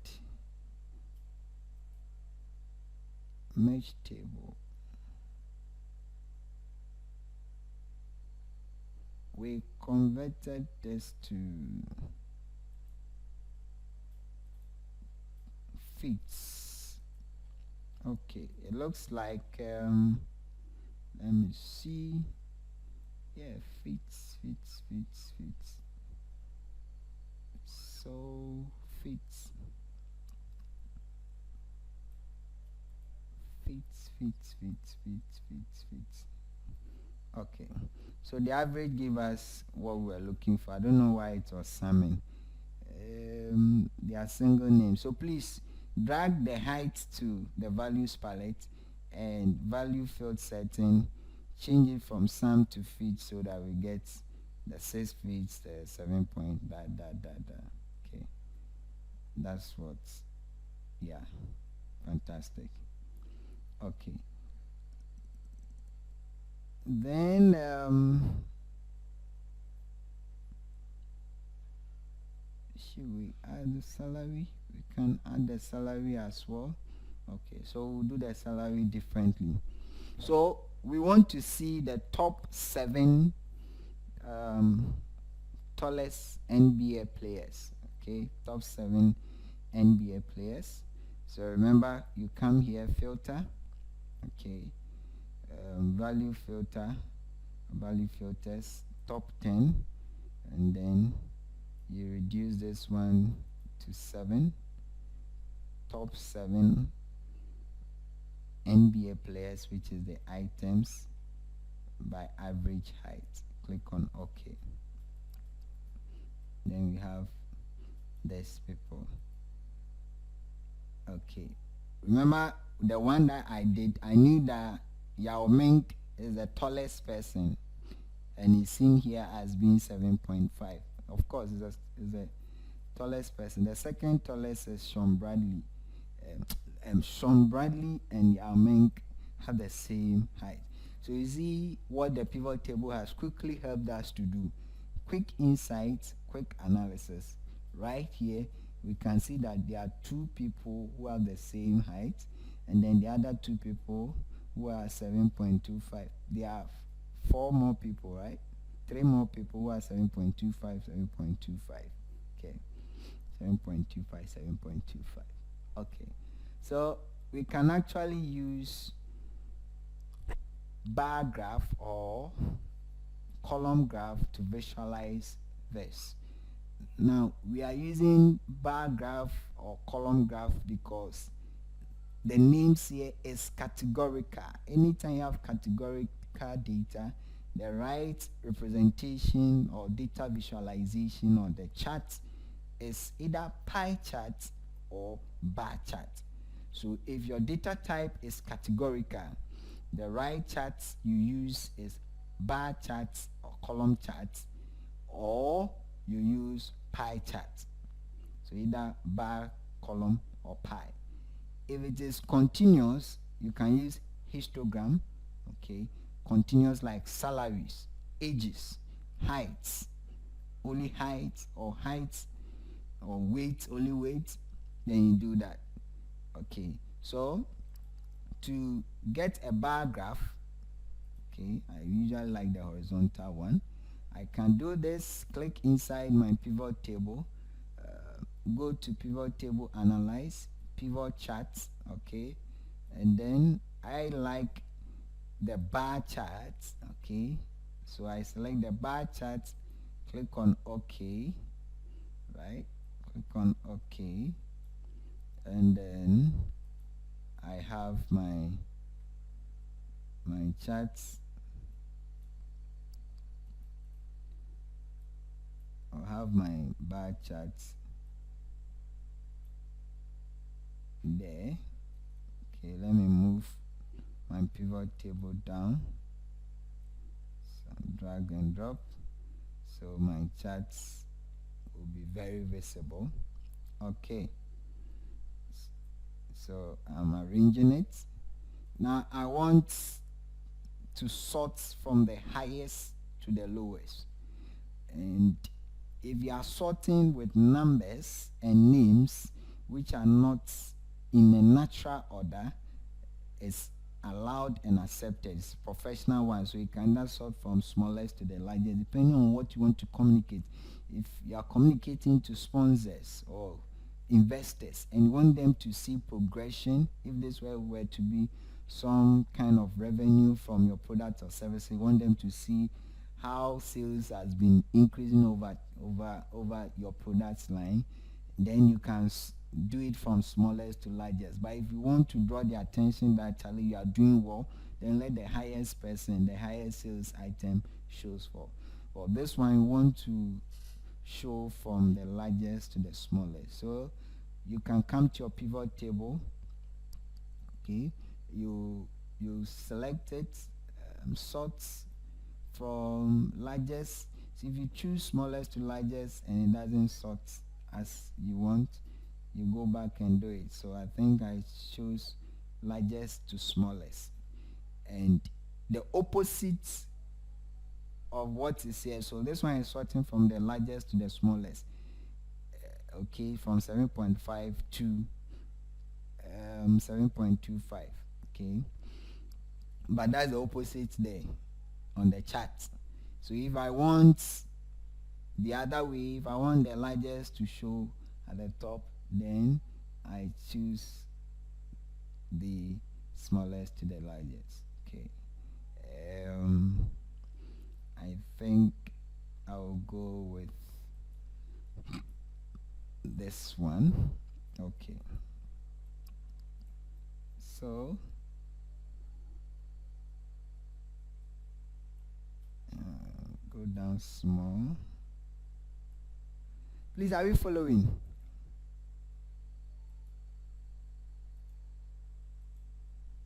mesh table. We converted this to feet. Okay, it looks like let me see. Yeah, feet. So feet. Okay, so the average gave us what we were looking for. I don't know why it was summing. They are single names, so please drag the height to the values palette and value field setting, change it from sum to feet so that we get the 6 feet, the 7 point, okay, that's what, yeah, fantastic. Okay, then should we add the salary? We can add the salary as well. Okay, so we'll do the salary differently. So we want to see the top 7 tallest NBA players. Okay, top 7 NBA players. So remember, you come here, filter. Okay, value filters, top 10, and then you reduce this one to 7, top 7 NBA players, which is the items by average height. Click on OK. Then we have these people. Okay, remember the one that I did, I knew that Yao Ming is the tallest person, and he's seen here as being 7.5. Of course, is the tallest person. The second tallest is Sean Bradley. Sean Bradley and Yao Ming have the same height. So you see what the pivot table has quickly helped us to do. Quick insights, quick analysis. Right here, we can see that there are 2 people who have the same height, and then the other 2 people who are 7.25. There are 4 more people, right? 3 more people who are 7.25, 7.25. Okay, 7.25, 7.25. Okay, so we can actually use bar graph or column graph to visualize this. Now we are using bar graph or column graph because the names here is categorical. Anytime you have categorical data, the right representation or data visualization on the chart is either pie chart or bar chart. So if your data type is categorical, the right chart you use is bar chart or column chart, or you use pie chart. So either bar, column, or pie. If it is continuous, you can use histogram. Okay, continuous like salaries, ages, heights, only height, or height, or weight, only weight. Then you do that. Okay, so to get a bar graph, okay, I usually like the horizontal one. I can do this, click inside my pivot table, go to pivot table, analyze pivot charts, okay, and then I like the bar chart. Okay, so I select the bar chart, click on OK, right, click on OK, and then I have my charts. I'll have my bar charts there. Okay, let me move my pivot table down. So drag and drop, so my charts will be very visible. Okay, so I'm arranging it. Now I want to sort from the highest to the lowest, and if you are sorting with numbers and names which are not in a natural order, it's allowed and accepted. It's professional one, so you can either sort from smallest to the largest depending on what you want to communicate. If you are communicating to sponsors or investors and you want them to see progression, if this were to be some kind of revenue from your product or service, you want them to see how sales has been increasing over your products line, then you can do it from smallest to largest. But if you want to draw the attention that Charlie, you are doing well, then let the highest person, the highest sales item shows for this one. You want to show from the largest to the smallest, so you can come to your pivot table. Okay, you select it, sort from largest. So if you choose smallest to largest and it doesn't sort as you want, you go back and do it. So I think I choose largest to smallest, and the opposite of what is here. So this one is sorting from the largest to the smallest. Okay, from 7.5 to 7.25. Okay, but that's the opposite there on the chart. So if I want the other way, if I want the largest to show at the top, then I choose the smallest to the largest. Okay, I think I'll go with this one. Okay, so go down small. Please, are we following?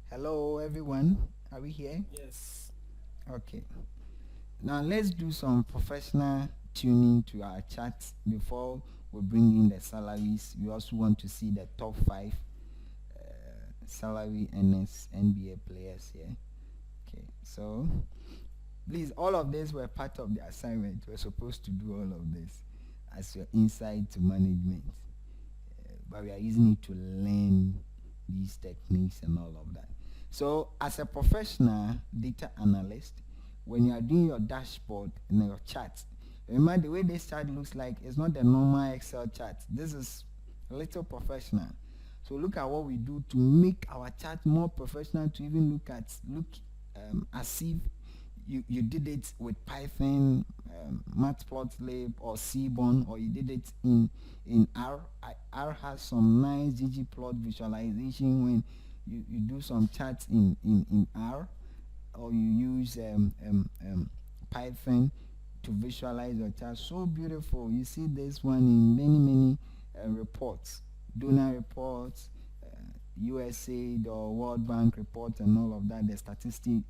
Hello everyone, are we here? Yes. Okay, now let's do some professional tuning to our charts before we bring in the salaries. We also want to see the top 5 salary earners NBA players here. Okay, so please, all of this were part of the assignment. We're supposed to do all of this as your insight to management, but we are using it to learn these techniques and all of that. So as a professional data analyst, when you are doing your dashboard and your chart, remember the way this chart looks like is not the normal Excel chart. This is a little professional. So look at what we do to make our chart more professional, to even look as if you did it with Python, matplotlib or Seaborn, or you did it in R. R has some nice ggplot visualization when you do some charts in R, or you use Python to visualize your chart. So beautiful. You see this one in many reports, donor reports, USAID or World Bank reports, and all of that. The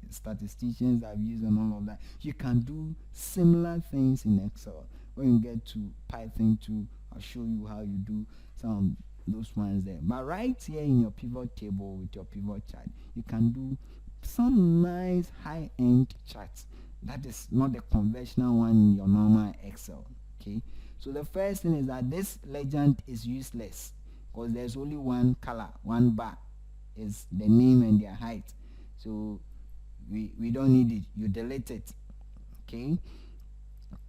statisticians have used and all of that. You can do similar things in Excel. When you get to Python 2, I'll show you how you do some of those ones there. But right here in your pivot table with your pivot chart, you can do some nice high-end charts. That is not the conventional one in your normal Excel. Okay. So the first thing is that this legend is useless because there's only one color, one bar is the name and their height. So we don't need it. You delete it. Okay.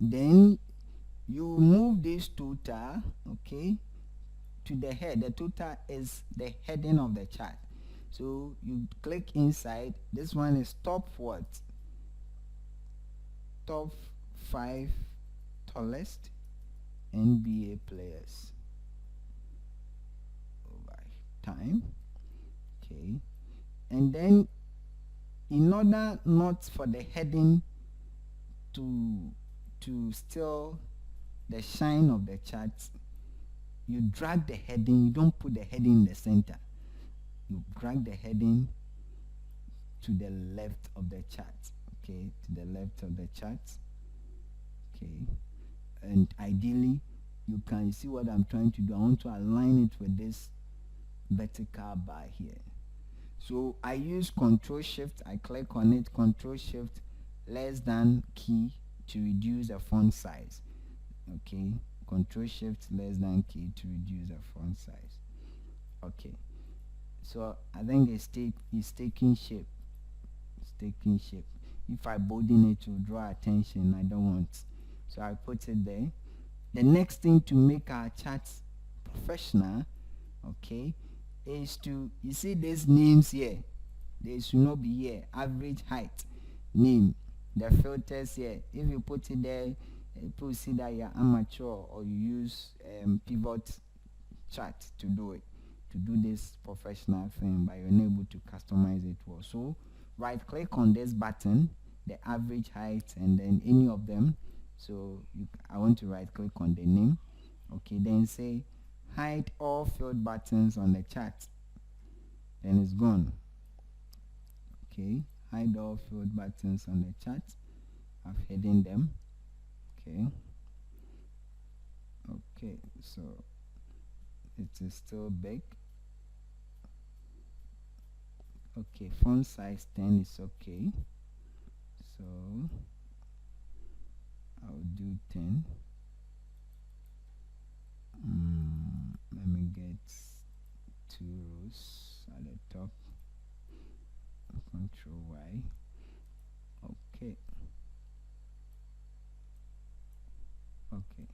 Then you move this total, okay, to the head. The total is the heading of the chart. So you click inside. This one is top what? Top 5 tallest NBA players over time. Okay. And then in order not for the heading to steal the shine of the chart, you drag the heading. You don't put the heading in the center. You drag the heading to the left of the chart. Okay, to the left of the chart. Okay, and ideally you can see what I'm trying to do. I want to align it with this vertical bar here. So I use Control Shift. I click on it. Control Shift less than key to reduce the font size. Okay, Control Shift less than key to reduce the font size. Okay, so I think it's taking shape. It's taking shape. If I bolden it to draw attention, I don't want. So I put it there. The next thing to make our charts professional, okay, is to, you see these names here. They should not be here. Average height, name, the filters here. If you put it there, people see that you're amateur or you use pivot chart to do it, to do this professional thing, but you're unable to customize it well. So right click on this button, the average height, and then any of them. So I want to right click on the name. Okay, then say hide all field buttons on the chart. Then it's gone. Okay, hide all field buttons on the chart. I've hidden them. Okay. Okay, so it is still big. Okay, font size 10 is okay. So I'll do 10. Let me get 2 rows at the top. Control Y. Okay. Okay.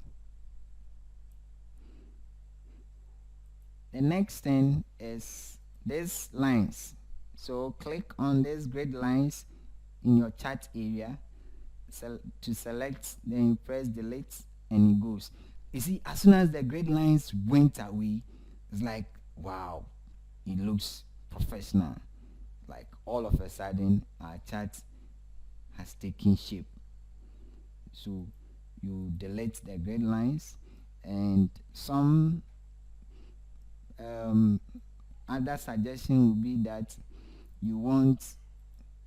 The next thing is these lines. So click on these grid lines in your chart area to select, then you press delete and it goes. You see, as soon as the grid lines went away, it's like, wow, it looks professional. Like all of a sudden our chart has taken shape. So you delete the grid lines, and some other suggestion would be that you want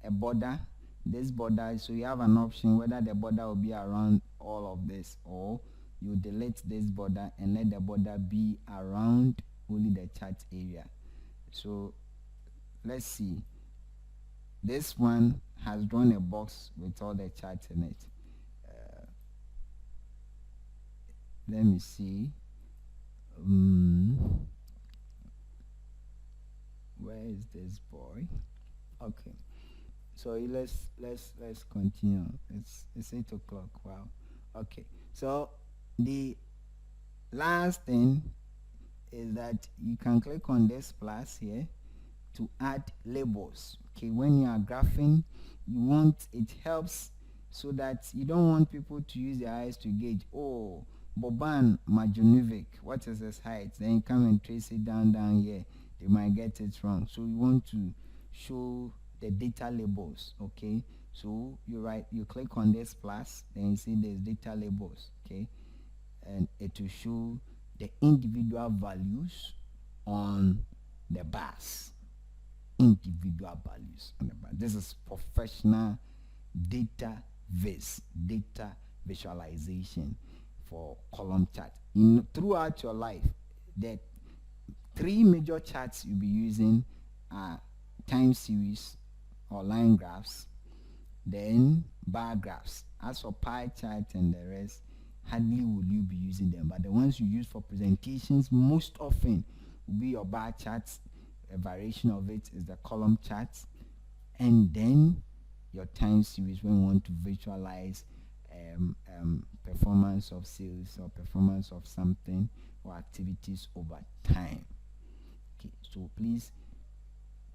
a border, this border, so you have an option whether the border will be around all of this, or you delete this border and let the border be around only the chart area. So let's see, this one has drawn a box with all the charts in it. Let me see. Where is this boy? Okay, so let's continue. It's 8 o'clock. Wow. Okay, so the last thing is that you can click on this plus here to add labels. Okay, when you are graphing, it helps so that you don't want people to use their eyes to gauge, oh, Boban Majanovic, what is his height? Then you come and trace it down here. They might get it wrong. So you want to show the data labels, okay? So you click on this plus, then you see there's data labels, okay? And it will show the individual values on the bars. Individual values on the bar. This is professional data data visualization for column chart. Throughout your life, the three major charts you'll be using are time series or line graphs, then bar graphs. As for pie chart and the rest, hardly will you be using them, but the ones you use for presentations most often will be your bar charts. A variation of it is the column charts, and then your time series when you want to visualize performance of sales or performance of something or activities over time. Okay, so please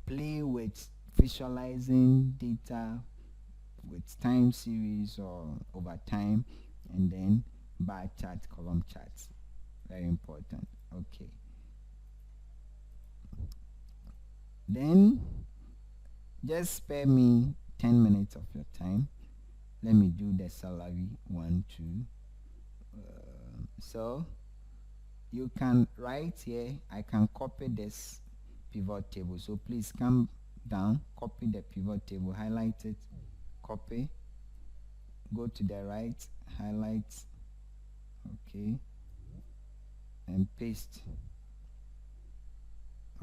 play with visualizing data with time series or over time, and then bar chart, column charts. Very important. Okay. Then just spare me 10 minutes of your time. Let me do the salary 1, 2. So you can write here. I can copy this pivot table. So please come down, copy the pivot table, highlight it, copy, go to the right, highlight, okay, and paste.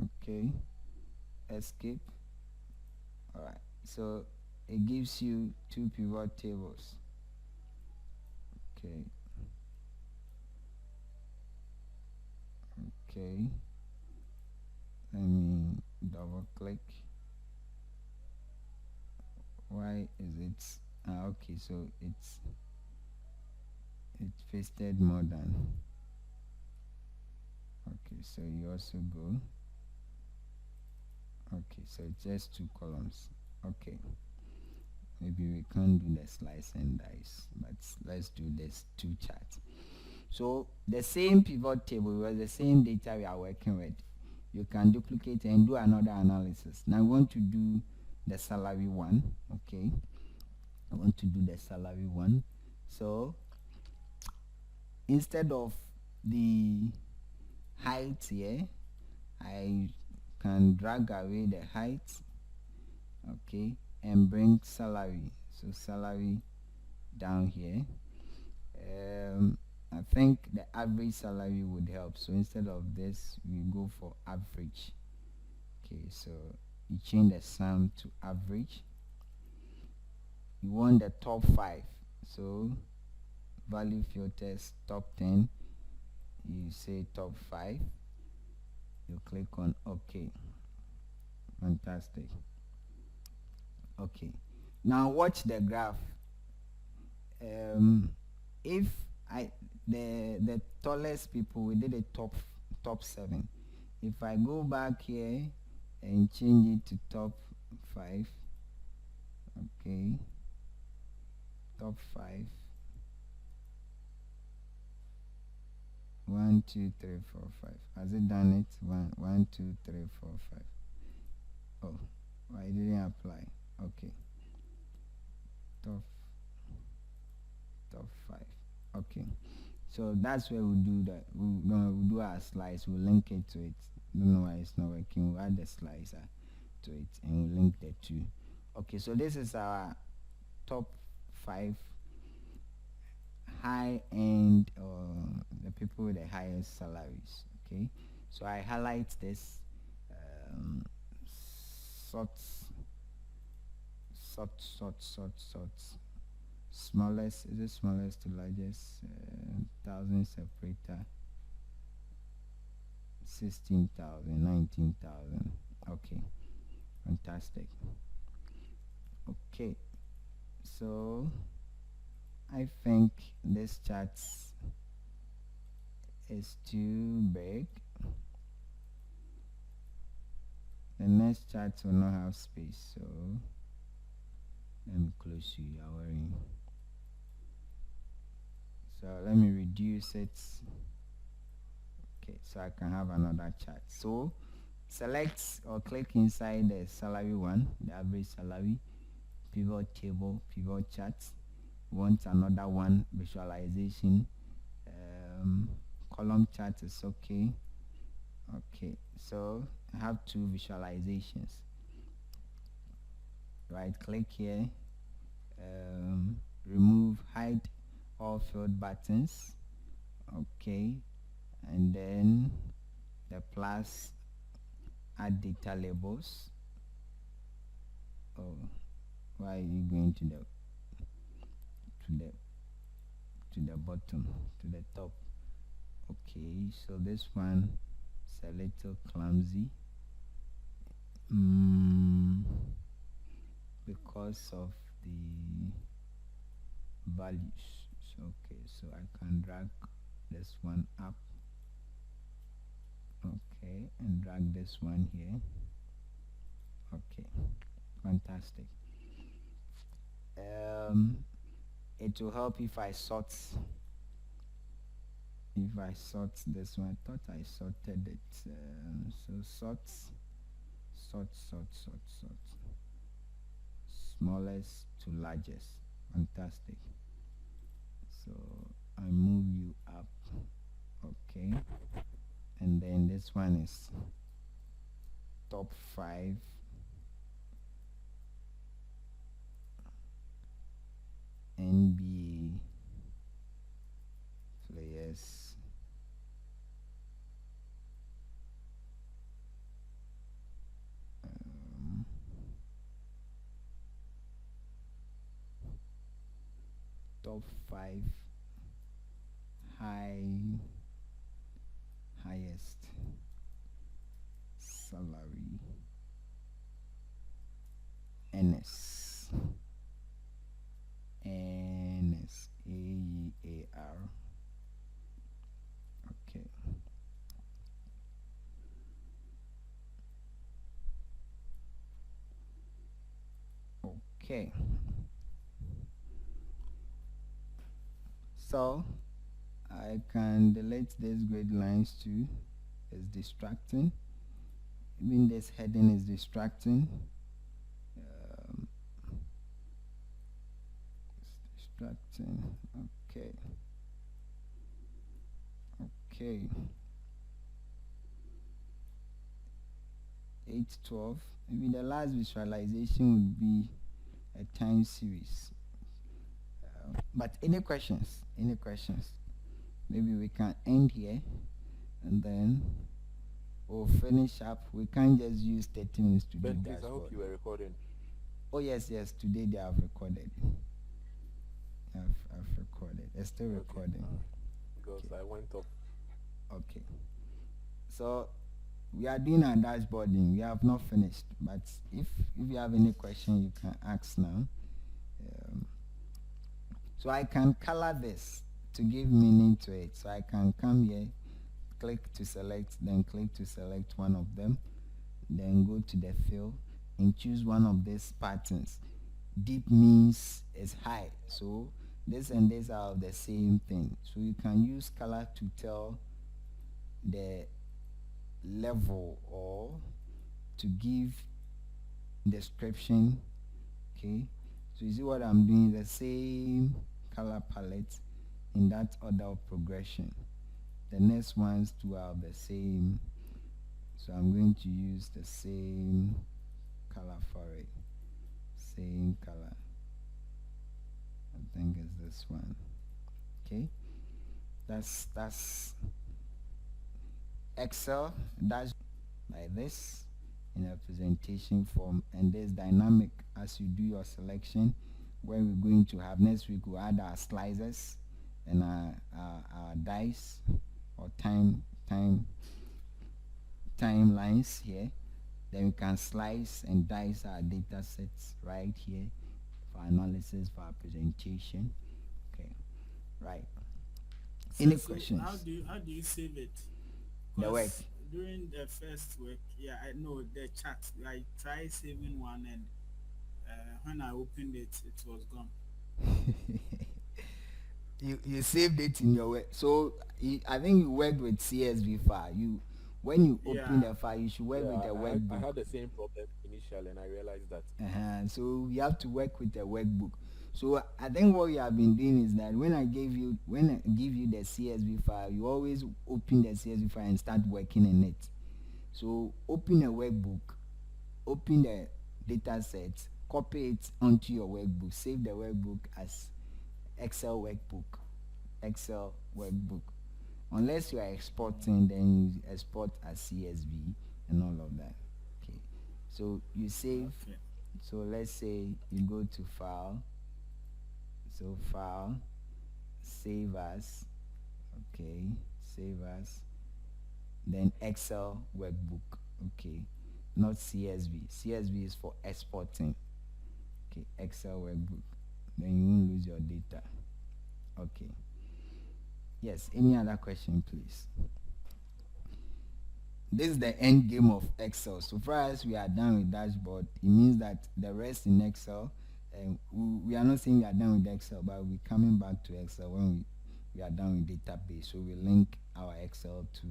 Okay, escape. Alright, so it gives you 2 pivot tables. Okay. Okay. Let me double click. Why is it? Okay, so it pasted more than. Okay, so you also go. Okay, so it's just 2 columns. Okay, maybe we can't do the slice and dice, but let's do this 2 charts. So the same pivot table was the same data we are working with. You can duplicate and do another analysis. Now I want to do the salary one. Okay, I want to do the salary one. So instead of the height here, I can drag away the height, okay, and bring salary. So salary down here. I think the average salary would help. So instead of this, we go for average. Okay, so you change the sum to average. You want the top 5. So value filters top 10. You say top 5. You click on OK. Fantastic. Okay. Now watch the graph. If the tallest people, we did a top 7. If I go back here and change it to top 5, okay, top 5, 1, 2, 3, 4, 5. Has it done it? 1, 2, 3, 4, 5. Oh, why didn't apply? Okay, top 5. Okay, so that's where we do that. We'll do our slice. We'll link it to it. Don't know why it's not working. We'll add the slicer to it and we'll link the 2. Okay, so this is our top 5 high end, the people with the highest salaries. Okay, so I highlight this smallest, is it smallest to largest, 1000 separator, 16,000, 19,000. Okay, fantastic. Okay, so I think this chart is too big. The next chart will not have space, so let me close you. You are worrying. So let me reduce it. Okay, so I can have another chart. So select or click inside the salary one, the average salary, pivot table, pivot chart. Want another one, visualization. Column chart is okay. Okay, so I have two visualizations. Right click here, remove hide all field buttons. Okay, and then the plus, add data labels. Oh, why are you going to the bottom, to the top? Okay, so this one is a little clumsy because of the values. So okay, so I can drag this one up. Okay, and drag this one here. Okay, fantastic. It will help if I sort this one. I thought I sorted it. So sort smallest to largest. Fantastic. So I move you up. Okay, and then this one is top 5 NBA players top 5 highest salary earners. AEAR. Okay. Okay. So I can delete these grid lines too. It's distracting. Even this heading is distracting. It's distracting. Okay. Okay. 812. Maybe the last visualization would be a time series. But any questions? Any questions? Maybe we can end here and then we'll finish up. We can't just use 30 minutes to Ben, do please, I hope dashboard. you were recording. Oh yes, today they have recorded. I've recorded. They're still Okay, recording. because Okay. I went up. Okay. So we are doing our dashboarding. We have not finished, but if you have any question, you can ask now. So I can color this to give meaning to it. So I can come here, click to select, then click to select one of them, then go to the fill and choose one of these patterns. Deep means is high, so this and this are the same thing. So you can use color to tell the level or to give description. Okay, so you see what I'm doing, the same color palette in that order of progression. The next ones two are the same, so I'm going to use the same color for it. Same color, I think it's this one. Okay, that's Excel. That's by this in a presentation form, and there's dynamic as you do your selection, where we're going to have next week we'll add our slices and our dice or timelines here. Then we can slice and dice our data sets right here for analysis, for our presentation. Okay, right. Any questions? How do you save it? The work. During the first week, yeah, I know the chat. I tried saving one, and when I opened it, it was gone. you saved it in your work. So I think you worked with CSV file. You when you open Yeah. the file, you should work Yeah, with a I workbook. had the same problem initially, and I realized that. So you have to work with a workbook. So I think what you have been doing is that when I give you the CSV file, you always open the CSV file and start working in it. So open a workbook, open the data set, copy it onto your workbook, save the workbook as Excel workbook. Excel workbook. Unless you are exporting, then you export as CSV and all of that. Okay. So you save. Okay. So let's say you go to file. So file, save as. Okay. Save as. Then Excel workbook. Okay. Not CSV. CSV is for exporting. Okay. Excel workbook. Then you won't lose your data. Okay. Yes. Any other question, please? This is the end game of Excel. So far as we are done with dashboard, it means that the rest in Excel, we are not saying we are done with Excel, but we're coming back to Excel when we are done with database. So we link our Excel to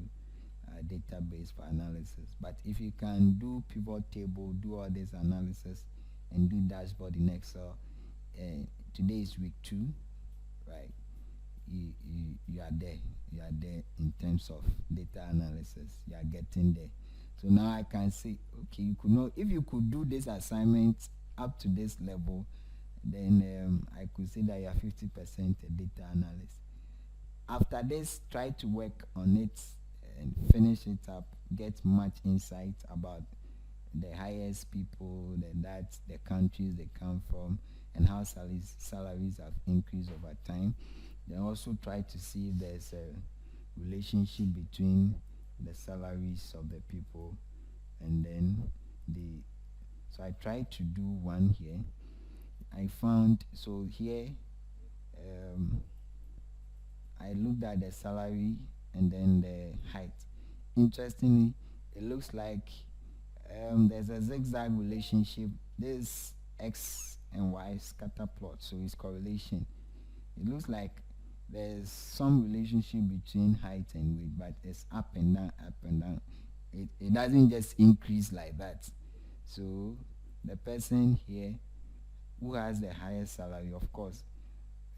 database for analysis. But if you can do pivot table, do all this analysis, and do dashboard in Excel, today is week 2, right? You are there. You are there in terms of data analysis. You are getting there. So now I can say, okay, you could not if you could do this assignment up to this level, then I could say that you are 50% a data analyst. After this, try to work on it and finish it up. Get much insight about the highest people, the countries they come from, and how salaries have increased over time. Then also try to see if there's a relationship between the salaries of the people and then the. So I tried to do one here. I found so here um, I looked at the salary and then the height. Interestingly, it looks like there's a zigzag relationship. This x and y scatter plot, so it's correlation. It looks like there's some relationship between height and weight, but it's up and down, up and down. It doesn't just increase like that. So the person here who has the highest salary, of course,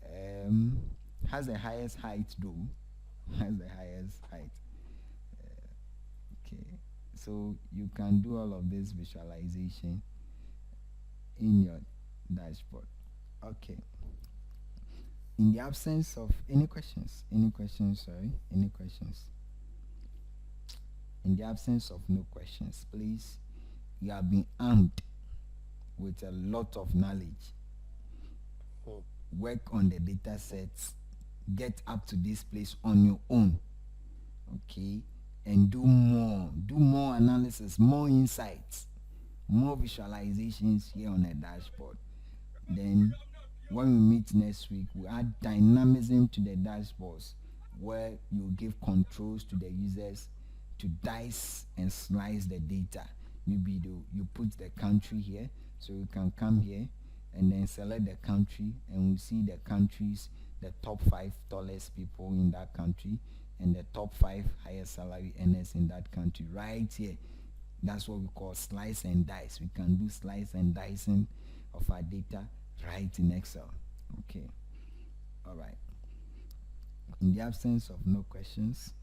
um, has the highest height though, has the highest height. Okay, so you can do all of this visualization in your dashboard. Okay. In the absence of any questions, sorry, any questions? In the absence of no questions, please, you have been armed with a lot of knowledge. Hmm. Work on the data sets, get up to this place on your own, okay, and do more analysis, more insights, more visualizations here on the dashboard. Then when we meet next week, we add dynamism to the dashboards where you give controls to the users to dice and slice the data. Maybe you put the country here, so you can come here and then select the country, and we see the countries, the top 5 tallest people in that country, and the top 5 highest salary earners in that country right here. That's what we call slice and dice. We can do slice and dicing of our data right in Excel. Okay. All right. In the absence of no questions,